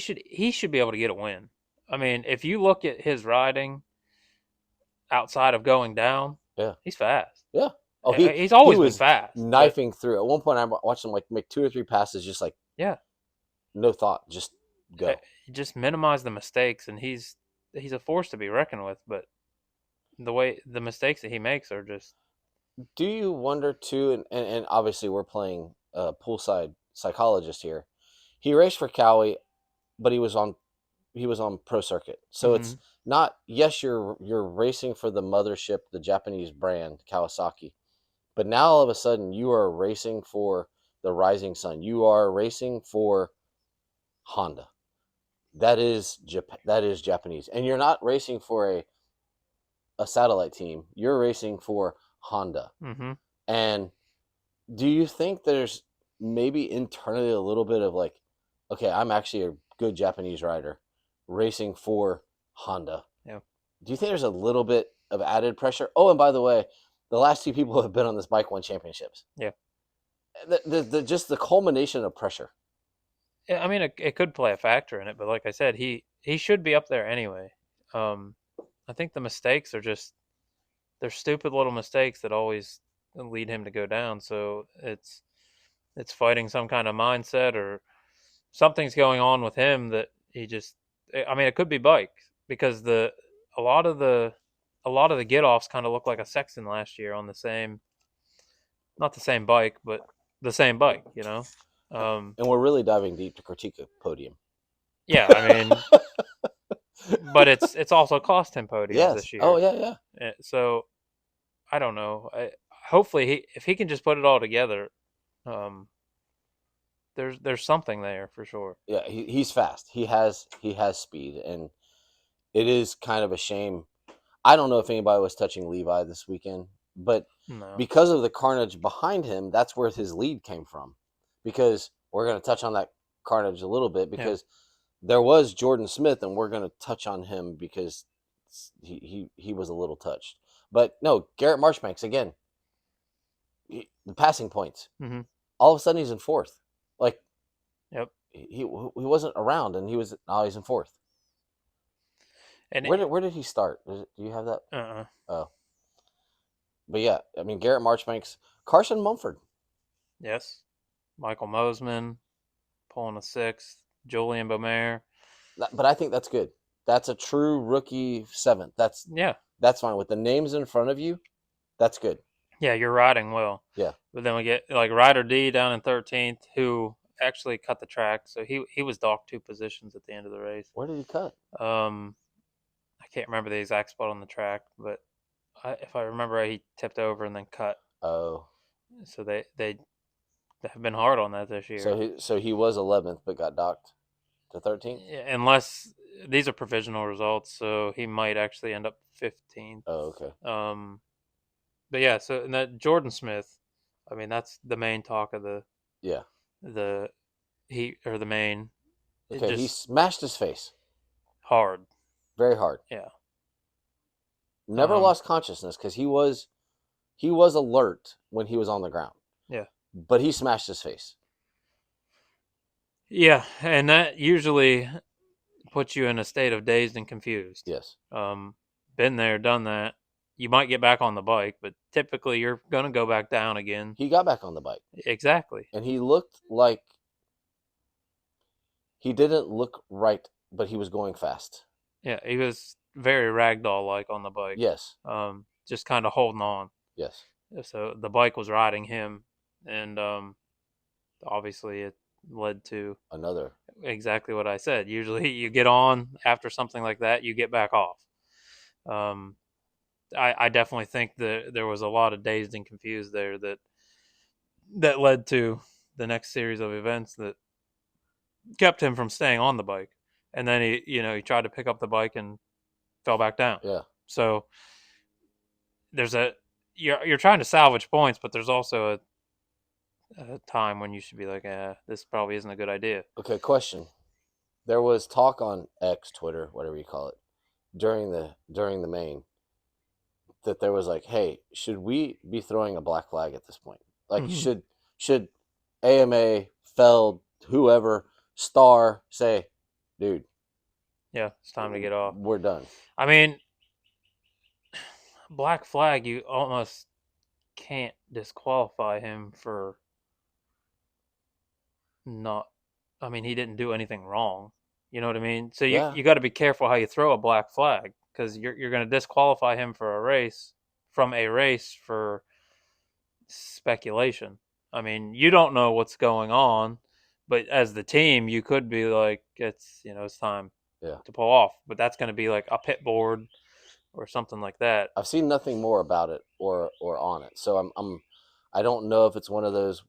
should be able to get a win. I mean, if you look at his riding outside of going down, Yeah, he's fast. yeah. Oh, He's he always been was fast. But knifing through. At one point, I watched him like make 2 or 3 passes, just like yeah, no thought, just go. just minimize the mistakes, and he's a force to be reckoned with. But the mistakes that he makes are just Do you wonder too? And obviously, we're playing poolside psychologist here. He raced for Cowie, but he was on pro circuit, so mm-hmm. it's not. Yes, you're racing for the mothership, the Japanese brand Kawasaki, but now all of a sudden you are racing for the rising sun. You are racing for Honda. That is Japanese, and you're not racing for a satellite team. You're racing for Honda. Mm-hmm. And do you think there's maybe internally a little bit of like, okay, I'm actually a good Japanese rider racing for Honda? Yeah. Do you think there's a little bit of added pressure? Oh, and by the way, the last two people who have been on this bike won championships. Yeah. Just the culmination of pressure. Yeah, I mean, it could play a factor in it, but like I said, he should be up there anyway. I think the mistakes are just they're stupid little mistakes that always lead him to go down. So it's fighting some kind of mindset or something's going on with him that he just. I mean, it could be bike because a lot of the a lot of the get offs kind of look like a Sexton last year on the same, not the same bike, but the same bike. And we're really diving deep to critique a podium. Yeah, I mean, but it's also cost him podiums Yes. this year. Oh yeah. So I don't know. Hopefully, if he can just put it all together, um, there's something there for sure. Yeah, he's fast. He has speed, and it is kind of a shame. I don't know if anybody was touching Levi this weekend, but No. because of the carnage behind him, that's where his lead came from. Because we're going to touch on that carnage a little bit because there was Jordan Smith, and we're going to touch on him because he was a little touched. But no, Garrett Marchbanks again. The passing points. Mm-hmm. All of a sudden, he's in fourth. Like, Yep. he wasn't around, and he's in fourth. And where did he start? Do you have that? Oh, but yeah, I mean Garrett Marchbanks, Carson Mumford. Yes, Michael Mosman pulling a sixth, Julian Beaumer. But I think that's good. That's a true rookie seventh. That's fine with the names in front of you. That's good. Yeah, you're riding well. Yeah, but then we get like Ryder D down in 13th, who actually cut the track, so he was docked 2 positions at the end of the race. Where did he cut? I can't remember the exact spot on the track, but if I remember right, he tipped over and then cut. Oh, so they have been hard on that this year. So he was 11th, but got docked to 13th. Unless these are provisional results, so he might actually end up 15th. Oh, okay. But yeah, so and that Jordan Smith, I mean, that's the main talk of the main. Okay, he smashed his face hard, very hard. Yeah. Never lost consciousness because he was alert when he was on the ground. Yeah. But he smashed his face. Yeah, and that usually puts you in a state of dazed and confused. Yes. Been there, done that. You might get back on the bike, but typically you're going to go back down again. He got back on the bike. Exactly. And he looked like he didn't look right, but he was going fast. Yeah, he was very ragdoll-like on the bike. Yes. Just kind of holding on. Yes. So the bike was riding him, and obviously it led to another. Exactly what I said. Usually you get on after something like that, you get back off. I definitely think that there was a lot of dazed and confused there that led to the next series of events that kept him from staying on the bike. And then he tried to pick up the bike and fell back down. Yeah. So there's you're trying to salvage points, but there's also a time when you should be like, this probably isn't a good idea. Okay, question. There was talk on X, Twitter, whatever you call it, during the main, that there was like, hey, should we be throwing a black flag at this point? Like, should AMA, Feld, whoever, Star say, dude, yeah, it's time to get off. We're done. I mean, black flag, you almost can't disqualify him for not. I mean, he didn't do anything wrong. You know what I mean? So you got to be careful how you throw a black flag, because you're going to disqualify him from a race for speculation. I mean, you don't know what's going on, but as the team, you could be like, it's time to pull off. But that's going to be like a pit board or something like that. I've seen nothing more about it or on it, so I don't know if it's one of those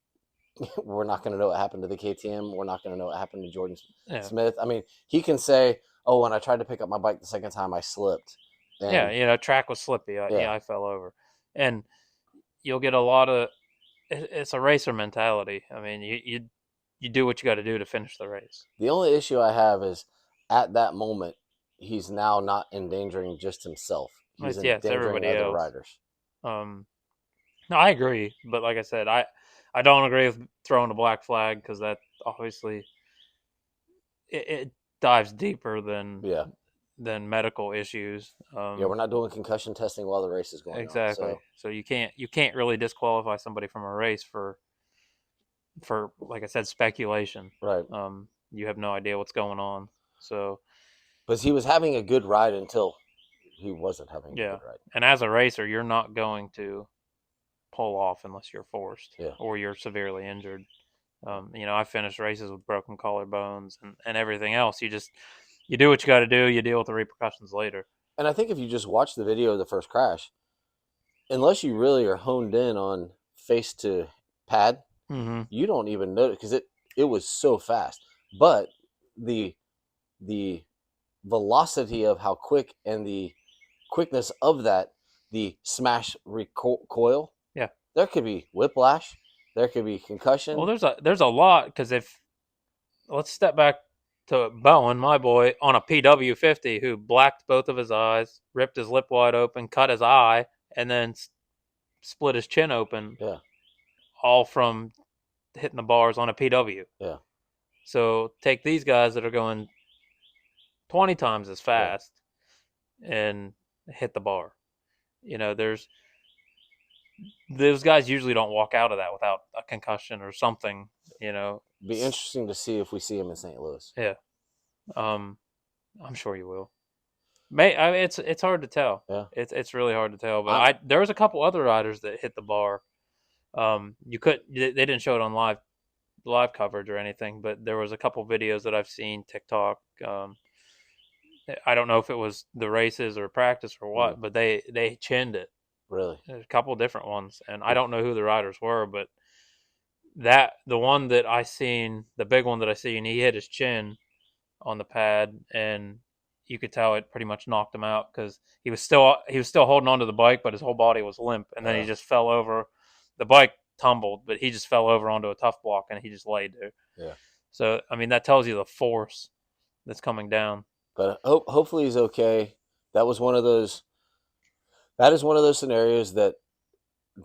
we're not going to know what happened to the KTM. We're not going to know what happened to Jordan Yeah. Smith. I mean, he can say, "Oh, when I tried to pick up my bike the second time, I slipped." And Yeah, track was slippy. I fell over, and you'll get a lot of. It's a racer mentality. I mean, you do what you got to do to finish the race. the only issue I have is at that moment, he's now not endangering just himself. He's It's endangering everybody other else. riders. Um, no, I agree, but like I said, I don't agree with throwing a black flag because that obviously it dives deeper Yeah. than medical issues. Yeah, we're not doing concussion testing while the race is going on. Exactly. So you can't really disqualify somebody from a race for like I said speculation. Right. You have no idea what's going on. So But he was having a good ride until he wasn't having a yeah, good ride. and as a racer, you're not going to pull off unless you're forced Yeah. or you're severely injured. I finished races with broken collarbones and everything else. You do what you got to do. You deal with the repercussions later. And I think if you just watch the video of the first crash, unless you really are honed in on face to pad, Mm-hmm. you don't even notice because it was so fast. But the the velocity of how quick and the quickness of that the smash recoil, Yeah. there could be whiplash, there could be Well, concussion. there's a lot because if let's step back to Bowen, my boy, on a PW50 who blacked both of his eyes, ripped his lip wide open, cut his eye, and then split his chin open, Yeah. all from hitting the bars on a PW. Yeah. So take these guys that are going 20 times as Yeah. fast and hit the bar. There's those guys usually don't walk out of that without a concussion or something. Be interesting to see if we see him in St. Louis. Yeah. Um, I'm sure you will. It's hard to tell. Yeah. It's really hard to tell. But I'm there was a couple other riders that hit the bar. They didn't show it on live coverage or anything, but there was a couple videos that I've seen TikTok. I don't know if it was the races or practice or what, but they chinned it. really. There's a couple different ones, and I don't know who the riders were, but the one that I seen, the big one that I seen, he hit his chin on the pad, and you could tell it pretty much knocked him out because he was still holding onto the bike, but his whole body was limp, and then he just fell over. The bike tumbled, but he just fell over onto a tough block, and he just laid there. Yeah. So I mean, that tells you the force that's coming down. But hopefully he's okay. That was one of those. That is one of those scenarios that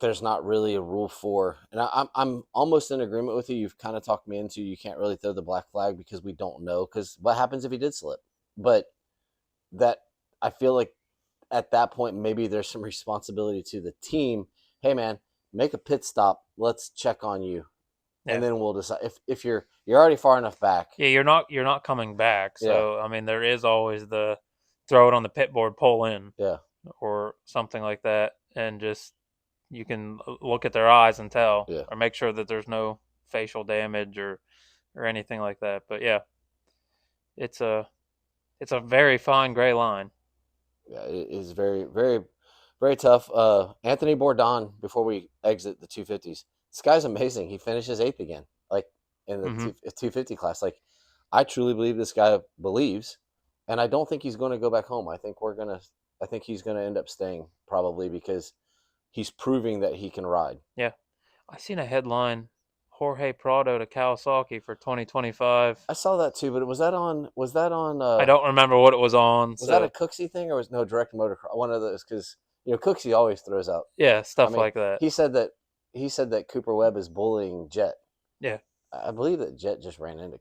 there's not really a rule for, and I'm almost in agreement with you. You've kind of talked me into you can't really throw the black flag because we don't know because what happens if he did slip? But that I feel like at that point maybe there's some responsibility to the team. Hey man, make a pit stop. Let's check on you, and Yeah. then we'll decide if you're already far enough back. Yeah, you're not coming back. Yeah. So I mean, there is always the throw it on the pit board, pull in, Yeah. or something like that, and just you can look at their eyes and tell, Yeah. or make sure that there's no facial damage or anything like that. But yeah, it's a very fine gray line. Yeah, it is very, very, very tough. Anthony Bourdon, before we exit the 250s, this guy's amazing. He finishes eighth again, like in the Mm-hmm. 250 class. Like, I truly believe this guy believes, and I don't think he's going to go back home. I think he's gonna end up staying probably because he's proving that he can ride. Yeah, I seen a headline: Jorge Prado to Kawasaki for 2025. I saw that too, but was that on I don't remember what it was on. was that a So Cooksey thing or was no direct motocross? One of those because Cooksey always throws out. yeah, I stuff mean, like that. he said that Cooper Webb is bullying Jet. Yeah. I believe that Jet just ran into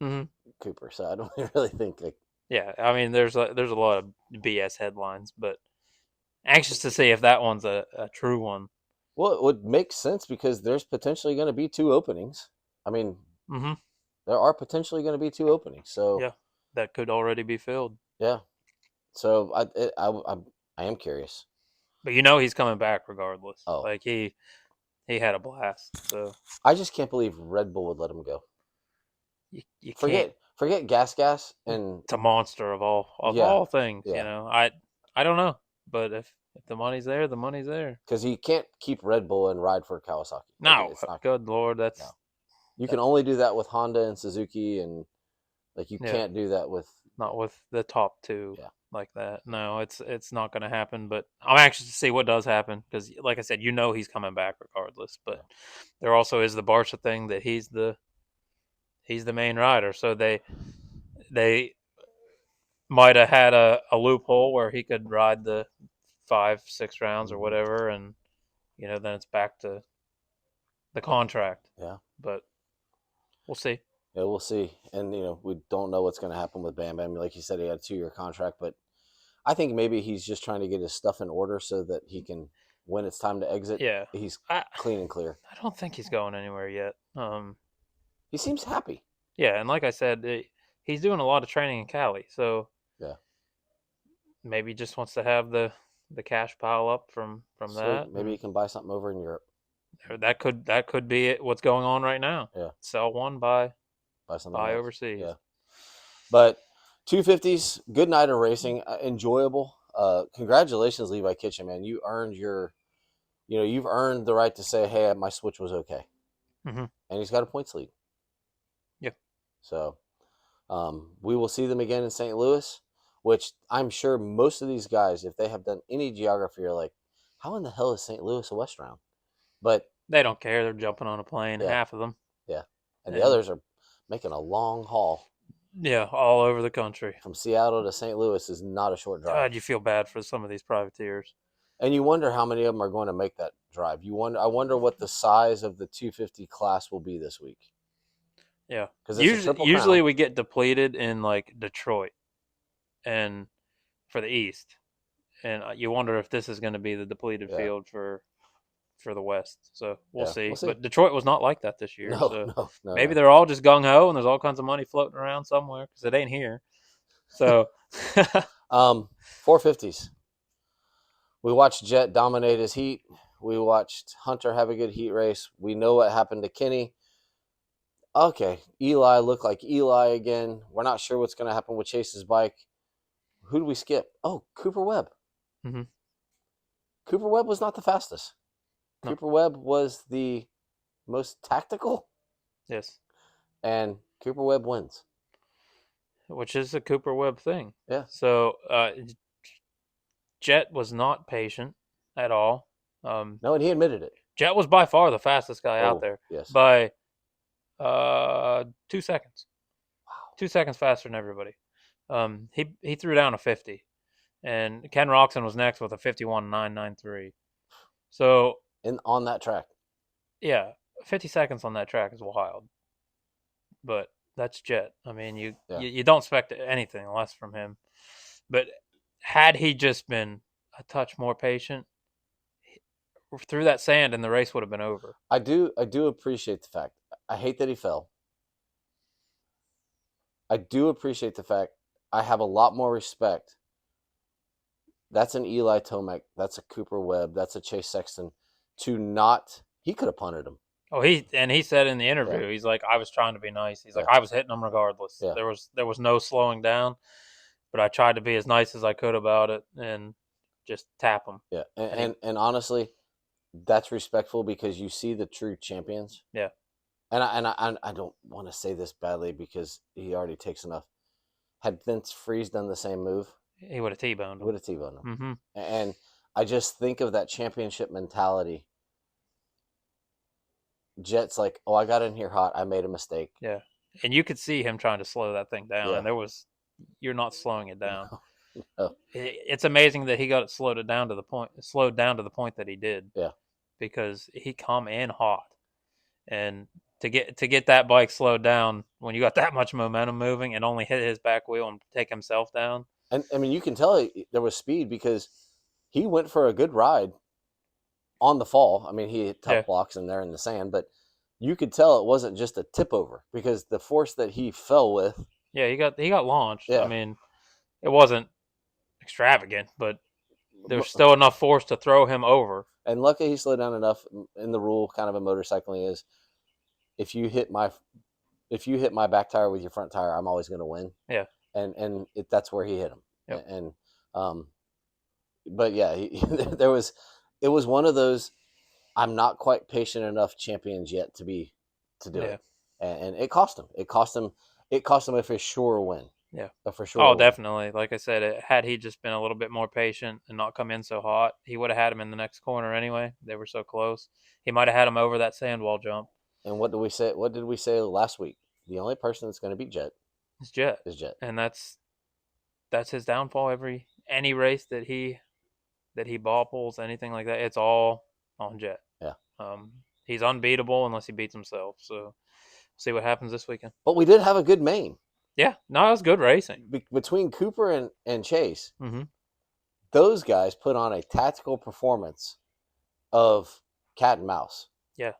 Mm-hmm. Cooper, so I don't really think like. Yeah, I mean, there's a lot of BS headlines, but anxious to see if that one's a true one. Well, it would make sense because there's potentially going to be two openings. I mean, Mm-hmm. there are potentially going to be two openings. So Yeah, that could already be filled. yeah, so I am curious. But he's coming back regardless. Oh, Like he had a blast. So I just can't believe Red Bull would let him go. you can't. Forget gas and It's a monster of all yeah, things. yeah. I don't know, but if If the money's there, the money's there. Because he can't keep Red Bull and ride for Kawasaki. No, it's not good Lord, no. You can only do that with Honda and Suzuki, and like you can't do that with not with the top two. Yeah. Like that. No, it's not going to happen. But I'm anxious to see what does happen because, like I said, he's coming back regardless. But there also is the Barcia thing that he's the main rider, so they might have had a loophole where he could ride the 5-6 rounds or whatever, and then it's back to the contract. Yeah, but we'll see. Yeah, we'll see. And we don't know what's going to happen with Bam Bam. Like you said, he had a 2-year contract, but I think maybe he's just trying to get his stuff in order so that he can, when it's time to exit, he's clean and clear. I don't think he's going anywhere yet. He seems happy. Yeah, and like I said, he's doing a lot of training in Cali, so maybe he just wants to have the cash pile up from that. Maybe he can buy something over in Europe. That could be it. What's going on right now? Yeah, sell one, buy something else. overseas. Yeah, but 250s, good night of racing, enjoyable. Congratulations, Levi Kitchen, man. You earned you've earned the right to say, hey, my switch was okay. Mm-hmm. And he's got a points lead. Yeah. So we will see them again in St. Louis, which I'm sure most of these guys, if they have done any geography, are like, how in the hell is St. Louis a West Round? But they don't care. They're jumping on a plane, half of them. Yeah. And the others are making a long haul. Yeah, all over the country. From Seattle to St. Louis is not a short drive. God, you feel bad for some of these privateers. And you wonder how many of them are going to make that drive. I wonder what the size of the 250 class will be this week. Yeah, because usually we get depleted in like Detroit, and for the East, and you wonder if this is going to be the depleted field for the West. So we'll see. But Detroit was not like that this year. No, maybe they're all just gung ho, and there's all kinds of money floating around somewhere because it ain't here. So, 450s. We watched Jet dominate his heat. We watched Hunter have a good heat race. We know what happened to Kenny. Okay, Eli looked like Eli again. We're not sure what's going to happen with Chase's bike. Who do we skip? Oh, Cooper Webb. Mm-hmm. Cooper Webb was not the fastest. No. Cooper Webb was the most tactical. Yes. And Cooper Webb wins. Which is a Cooper Webb thing. Yeah. So Jet was not patient at all. No, and he admitted it. Jet was by far the fastest guy out there. Yes. By 2 seconds. Wow. 2 seconds faster than everybody. He threw down a 50. And Ken Roxon was next with a 51.993. So on that track. Yeah, 50 seconds on that track is wild. But that's Jet. I mean, you don't expect anything less from him. But had he just been a touch more patient, through that sand and the race would have been over. I do appreciate the fact. I hate that he fell. I do appreciate the fact. I have a lot more respect. That's an Eli Tomac. That's a Cooper Webb. That's a Chase Sexton. He could have punted him. Oh, he said in the interview, he's like, I was trying to be nice. He's like, I was hitting him regardless. Yeah. There was no slowing down, but I tried to be as nice as I could about it and just tap him. Yeah, and honestly, that's respectful because you see the true champions. Yeah. And I don't want to say this badly because he already takes enough. Had Vince Freeze done the same move, he would have T-boned him. Mm-hmm. And I just think of that championship mentality. Jet's like, oh, I got in here hot. I made a mistake. Yeah. And you could see him trying to slow that thing down. Yeah. And you're not slowing it down. No. It's amazing that he got it slowed down to the point that he did. Yeah. Because he come in hot. And to get that bike slowed down when you got that much momentum moving and only hit his back wheel and take himself down. And I mean, you can tell there was speed because he went for a good ride on the fall. I mean, he hit tough blocks in there in the sand, but you could tell it wasn't just a tip over because the force that he fell with. Yeah, he got launched. Yeah. I mean, it wasn't extravagant, but there's still enough force to throw him over. And luckily he slowed down enough. In the rule kind of a motorcycling is if you hit my back tire with your front tire, I'm always going to win. Yeah. And that's where he hit him. Yep. And but yeah, it was one of those. I'm not quite patient enough champions yet to do it, and it cost him. It cost him. It cost him a for sure win. Yeah. A for Oh, sure win. definitely. Like I said, had he just been a little bit more patient and not come in so hot, he would have had him in the next corner anyway. They were so close. He might have had him over that sand wall jump. And what did we say? What did we say last week? The only person that's going to beat Jet It's Jet, is Jet, and that's his downfall. Any race that he ball pulls, anything like that, it's all on Jet. Yeah. He's unbeatable unless he beats himself. So see what happens this weekend. But we did have a good main. Yeah, no, it was good racing. Between Cooper and Chase, mm-hmm. those guys put on a tactical performance of cat and mouse. Yeah,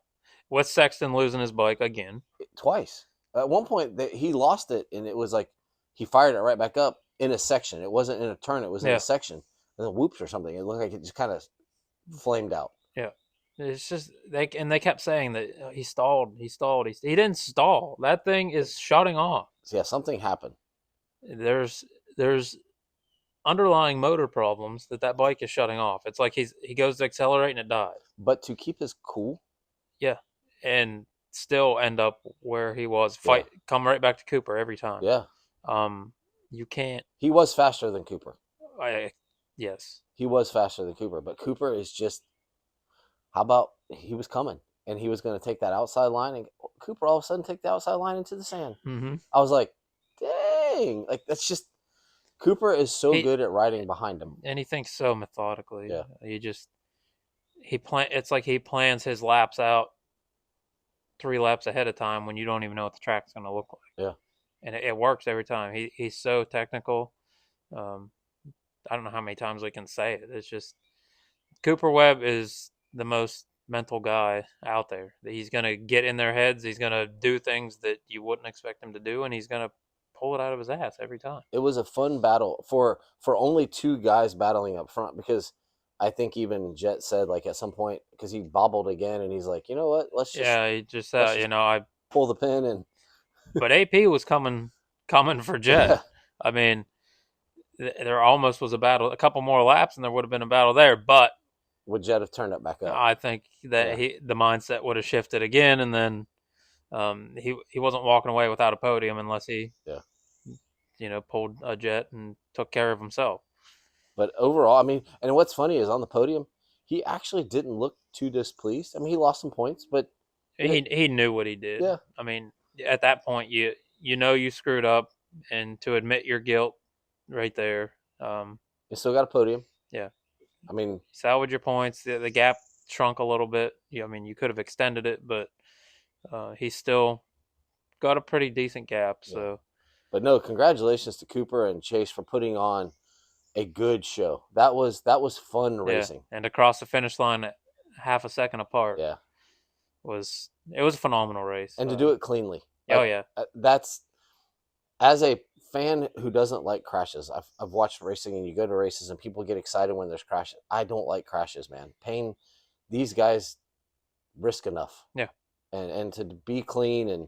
with Sexton losing his bike again. Twice. At one point, he lost it, and it was like he fired it right back up in a section. It wasn't in a turn; it was in a section. And then whoops or something. It looked like it just kind of flamed out. Yeah, it's just they kept saying that he stalled. He didn't stall. That thing is shutting off. So yeah, something happened. There's underlying motor problems that bike is shutting off. It's like he goes to accelerate and it dies. But to keep his cool. Yeah, and still end up where he was. Come right back to Cooper every time. Yeah. You can't. He was faster than Cooper. Yes. He was faster than Cooper, but Cooper is just. How about he was coming and he was going to take that outside line, and Cooper all of a sudden take the outside line into the sand. Mm-hmm. I was like, dang! Like that's just. Cooper is so good at riding behind him, and he thinks so methodically. Yeah. It's like he plans his laps out 3 laps ahead of time when you don't even know what the track's going to look like. Yeah. And it works every time. He's so technical. I don't know how many times we can say it. It's just Cooper Webb is the most mental guy out there. He's going to get in their heads. He's going to do things that you wouldn't expect him to do, and he's going to pull it out of his ass every time. It was a fun battle for only 2 guys battling up front, because I think even Jet said, like, at some point, because he bobbled again, and he's like, you know what, let's just he just said, I pull the pin. And but AP was coming for Jet. Yeah. I mean, there almost was a battle, a couple more laps, and there would have been a battle there. But would Jet have turned it back up? I think that the mindset would have shifted again, and then he wasn't walking away without a podium unless he pulled a Jet and took care of himself. But overall, I mean, and what's funny is on the podium, he actually didn't look too displeased. I mean, he lost some points, but he knew what he did. Yeah. I mean, at that point, you screwed up, and to admit your guilt, right there. You still got a podium. Yeah. I mean, salvage your points. The gap shrunk a little bit. I mean, you could have extended it, but he still got a pretty decent gap. So. Yeah. But no, congratulations to Cooper and Chase for putting on a good show. That was fun racing. And to cross the finish line at half a second apart. Yeah. It was a phenomenal race. And to do it cleanly. Oh yeah. That's, as a fan who doesn't like crashes. I've watched racing, and you go to races and people get excited when there's crashes. I don't like crashes, man. Pain. These guys risk enough. Yeah. And to be clean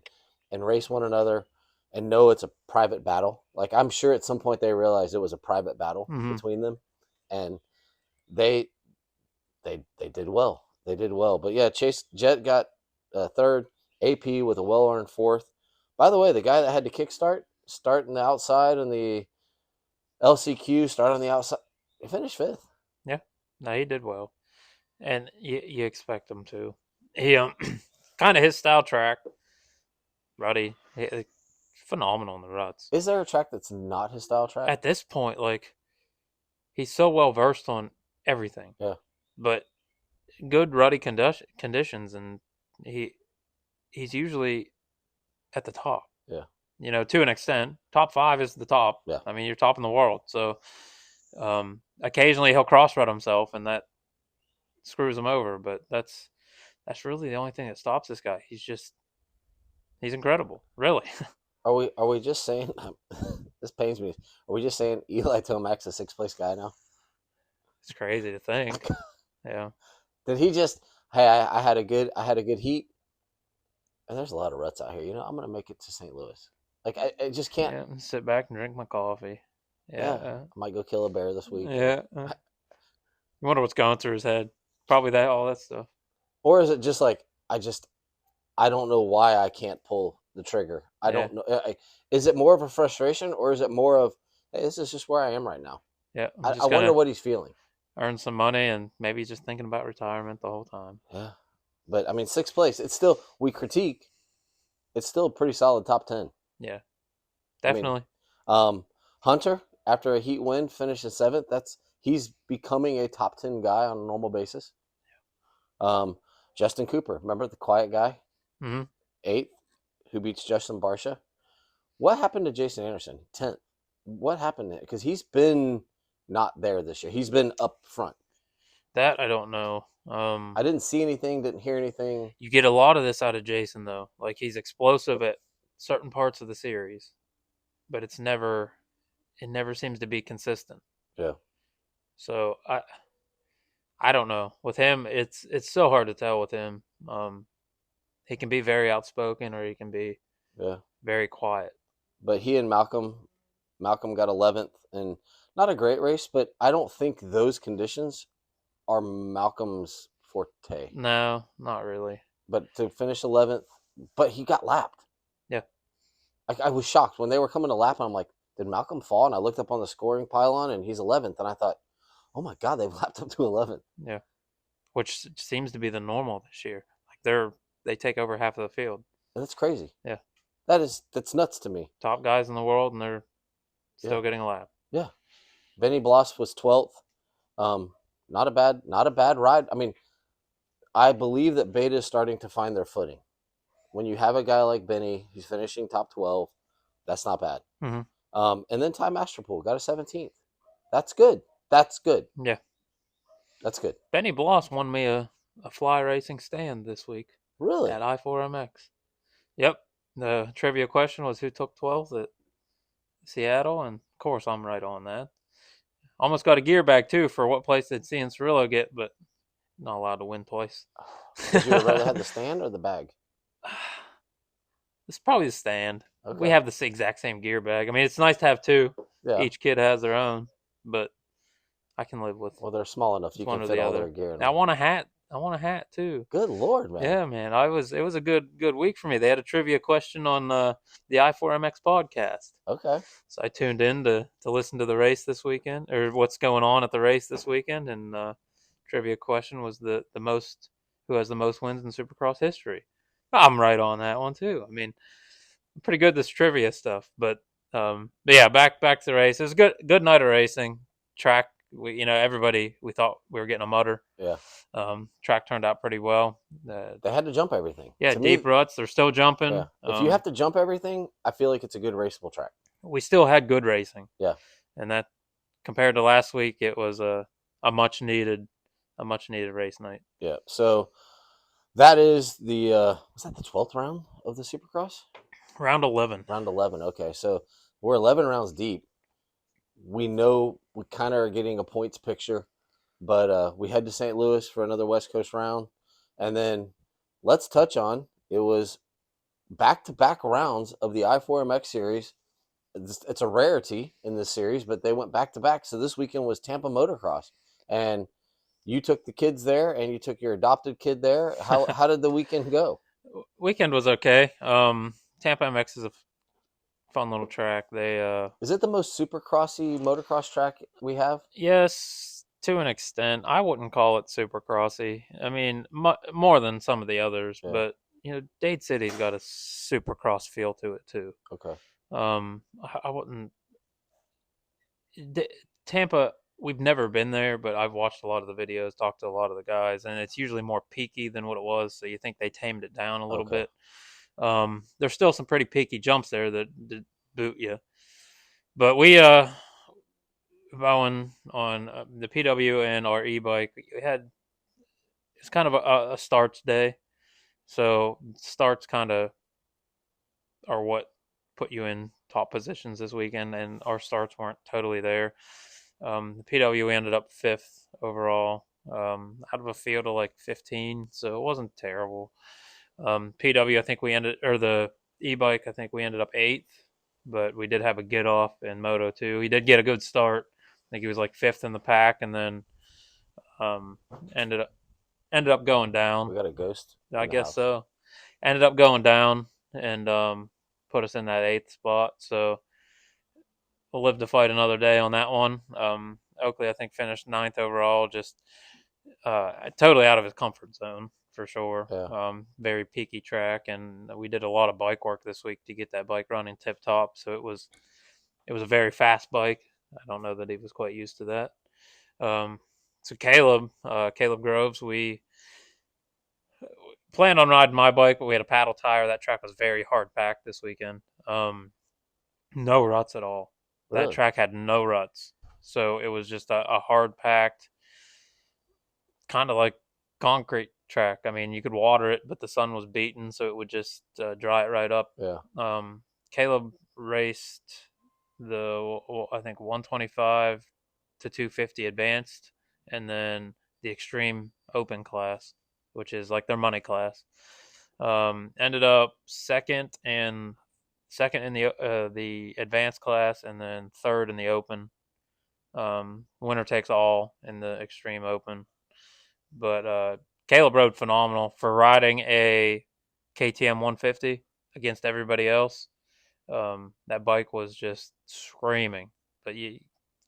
and race one another and know it's a private battle. Like, I'm sure at some point they realized it was a private battle between them, and they did well. They did well. But yeah, Jet got third, AP with a well-earned fourth. By the way, the guy that had to kickstart, start on the outside, and the LCQ start on the outside, he finished fifth. Yeah, no, he did well, and you expect him to. He kind of his style track, ruddy, phenomenal in the ruts. Is there a track that's not his style track? At this point, like, he's so well versed on everything. Yeah, but good ruddy conditions, and he's usually at the top. Yeah. To an extent. Top 5 is the top. Yeah. I mean, you're top in the world. So occasionally he'll cross-rut himself, and that screws him over. But that's really the only thing that stops this guy. He's incredible, really. Are we just saying, this pains me, are we just saying Eli Tomac's a 6th place guy now? It's crazy to think. Yeah. Did he just, hey, I had a good heat, and there's a lot of ruts out here. I'm going to make it to St. Louis. Like, I just can't. Yeah, sit back and drink my coffee. Yeah. I might go kill a bear this week. Yeah. You wonder what's going through his head. Probably all that stuff. Or is it just like I don't know why I can't pull the trigger. I Yeah. don't know. Is it more of a frustration or is it more of, hey, this is just where I am right now? Yeah. I'm I just wonder gonna what he's feeling. earn some money and maybe he's just thinking about retirement the whole time. Yeah, but I mean, sixth place. It's still we critique. It's still a pretty solid top 10. Yeah. I mean, Definitely. Hunter after a heat win finishes seventh. He's becoming a top 10 guy on a normal basis. Um, Justin Cooper, remember the quiet guy, Mm-hmm. eighth, who beats Justin Barsha. What happened to Jason Anderson? 10th. What happened? Because he's been not there this year. He's been up front. That I don't know. I didn't see anything, didn't hear anything. You get a lot of this out of Jason though. Like he's explosive at certain parts of the series, but it never seems to be consistent. Yeah. So I don't know. With him, it's so hard to tell with him. He can be very outspoken or he can be Yeah. very quiet. But he and Malcolm got 11th and not a great race, but I don't think those conditions are Malcolm's forte. No, not really. But to finish 11th, but he got lapped. Yeah. I was shocked when they were coming to lap, and I'm like, did Malcolm fall? And I looked up on the scoring pylon, and he's 11th, and I thought, oh my God, they've lapped up to 11th. Yeah. Which seems to be the normal this year. Like they take over half of the field. And that's crazy. Yeah. That's nuts to me. Top guys in the world and they're Yeah. still getting a lap. Yeah. Benny Bloss was 12th. Not a bad ride. I mean, I believe that Beta is starting to find their footing. When you have a guy like Benny, he's finishing top 12, that's not bad. Mm-hmm. And then Ty Masterpool got a 17th. That's good. That's good. Yeah. That's good. Benny Bloss won me a fly racing stand this week Really? at I4MX. Yep. The trivia question was who took 12th at Seattle, and of course I'm right on that. Almost got a gear bag too for what place did C and Cirillo get, but not allowed to win twice. Would you have rather had the stand or the bag? It's probably the stand. Okay. We have the exact same gear bag. I mean, it's nice to have two. Yeah. Each kid has their own, but I can live with. Well, they're small enough you one can or fit the all other. their gear in I them. want a hat. I want a hat too. Good Lord, man. Yeah, man. It was a good week for me. They had a trivia question on the I4MX podcast. Okay. So I tuned in to listen to the race this weekend, or what's going on at the race this weekend, and trivia question was the most who has the most wins in Supercross history. I'm right on that one too. I mean, I'm pretty good at this trivia stuff, but yeah, back to the race. It was a good night of racing. Track, everybody we thought we were getting a mutter. Yeah. Track turned out pretty well. They had to jump everything. Yeah, to deep me, ruts. They're still jumping. Yeah. If you have to jump everything, I feel like it's a good raceable track. We still had good racing. Yeah. And that compared to last week, it was a much needed race night. Yeah. So that is the was that the 12th round of the Supercross? Round 11. Round 11. Okay. So we're 11 rounds deep. We know we kind of are getting a points picture, but we head to St. Louis for another West Coast round. And then let's touch on it was back-to-back rounds of the I4MX series. It's a rarity in this series, but they went back-to-back. So this weekend was Tampa Motocross. And you took the kids there and you took your adopted kid there. How did the weekend go? Weekend was okay. Tampa MX is a fun little track. They Is it the most supercrossy motocross track we have? yes, to an extent. I wouldn't call it supercrossy. I mean, more than some of the others, Yeah. but Dade City's got a supercross feel to it too. Okay. I wouldn't. Tampa, we've never been there, but I've watched a lot of the videos, talked to a lot of the guys, and it's usually more peaky than what it was. So you think they tamed it down a little Okay. bit. There's still some pretty peaky jumps there that boot you, but we going on the PW and our e-bike. We had it's kind of a starts day, so starts kind of are what put you in top positions this weekend, and our starts weren't totally there. The PW we ended up 5th overall, out of a field of like 15, so it wasn't terrible. PW, I think we ended, or the e-bike, I think we ended up 8th, but we did have a get off in Moto 2. He did get a good start. I think he was like 5th in the pack, and then Ended up going down. We got a ghost. I in the guess house. so. Ended up going down and put us in that 8th spot. So we'll live to fight another day on that one. Oakley, I think, finished 9th overall. Just totally out of his comfort zone for sure. Yeah. Very peaky track, and we did a lot of bike work this week to get that bike running tip top. So it was a very fast bike. I don't know that he was quite used to that. So Caleb Groves, we planned on riding my bike, but we had a paddle tire. That track was very hard packed this weekend. No ruts at all. That Really? track had no ruts. So it was just a hard packed, kind of like concrete track. I mean, you could water it, but the sun was beaten, so it would just dry it right up. Yeah. Caleb raced I think 125 to 250 advanced, and then the extreme open class, which is like their money class. Ended up second in the advanced class, and then third in the open. Winner takes all in the extreme open. But Caleb rode phenomenal for riding a KTM 150 against everybody else. That bike was just screaming, but you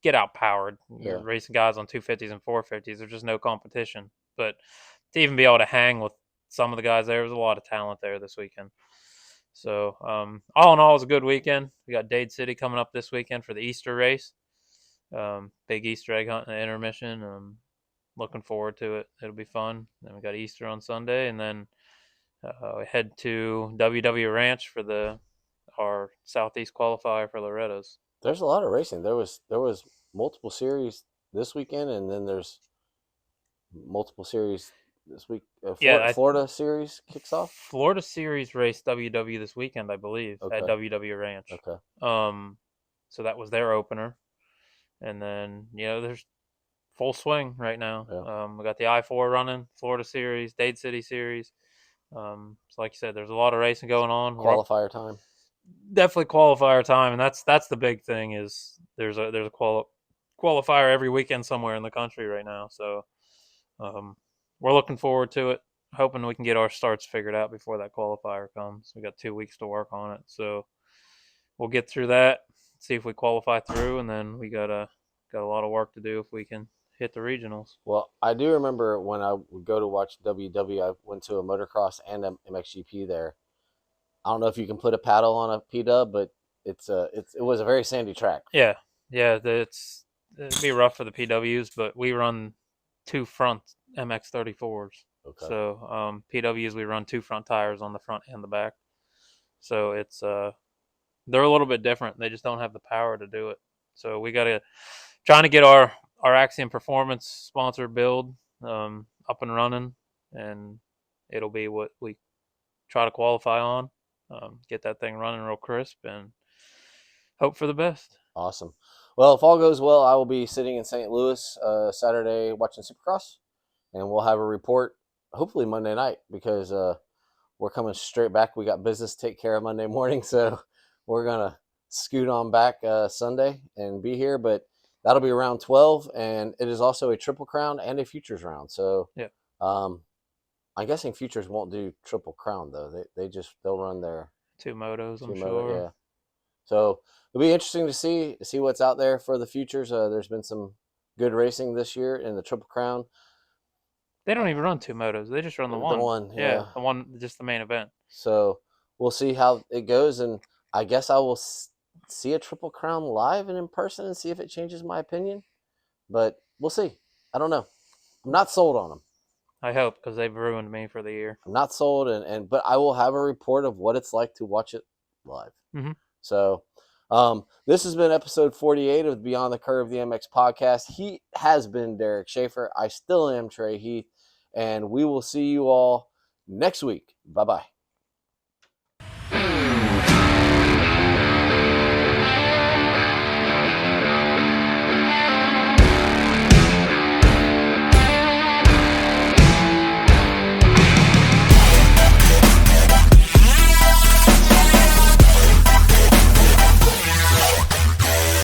get outpowered. You're racing guys on 250s and 450s. There's just no competition. But to even be able to hang with some of the guys there was a lot of talent there this weekend. So all in all, it was a good weekend. We got Dade City coming up this weekend for the Easter race. Big Easter egg hunt and intermission. Looking forward to it. It'll be fun. Then we got Easter on Sunday, and then we head to WW Ranch for our Southeast qualifier for Loretta's. There's a lot of racing. There was multiple series this weekend, and then there's multiple series this week. Florida series kicks off. Florida series race WW this weekend, I believe, at WW Ranch. Okay. So that was their opener, and then there's full swing right now. Yeah. We got the I-4 running, Florida series, Dade City series. So like you said, there's a lot of racing going on. Qualifier time. Definitely qualifier time, and that's the big thing is there's a qualifier every weekend somewhere in the country right now. So we're looking forward to it. Hoping we can get our starts figured out before that qualifier comes. We got 2 weeks to work on it, so we'll get through that. See if we qualify through, and then we got a lot of work to do if we can hit the regionals. Well, I do remember when I would go to watch WW, I went to a motocross and a MXGP there. I don't know if you can put a paddle on a P-dub, but it was a very sandy track. Yeah. It'd be rough for the PWs, but we run 2 front MX34s. Okay. So PWs, we run 2 front tires on the front and the back. So it's they're a little bit different. They just don't have the power to do it. So we got to trying to get our Axiom Performance sponsor build up and running, and it'll be what we try to qualify on. Get that thing running real crisp and hope for the best. Awesome. Well, if all goes well, I will be sitting in St. Louis Saturday watching Supercross, and we'll have a report hopefully Monday night because we're coming straight back. We got business to take care of Monday morning, so we're gonna scoot on back Sunday and be here. But that'll be around 12, and it is also a Triple Crown and a Futures round. So yeah, I'm guessing Futures won't do Triple Crown though. They'll run their 2 motos. I'm sure. Yeah. So it'll be interesting to see what's out there for the Futures. There's been some good racing this year in the Triple Crown. They don't even run 2 motos. They just run the one. The one, yeah. The one, just the main event. So we'll see how it goes, and I guess I will see a Triple Crown live and in person and see if it changes my opinion. But we'll see. I don't know. I'm not sold on them. I hope, because they've ruined me for the year. I'm not sold, but I will have a report of what it's like to watch it live. Mm-hmm. So this has been episode 48 of the Beyond the Curve, the MX podcast. He has been Derek Schaefer. I still am Trey Heath, and we will see you all next week. Bye-bye.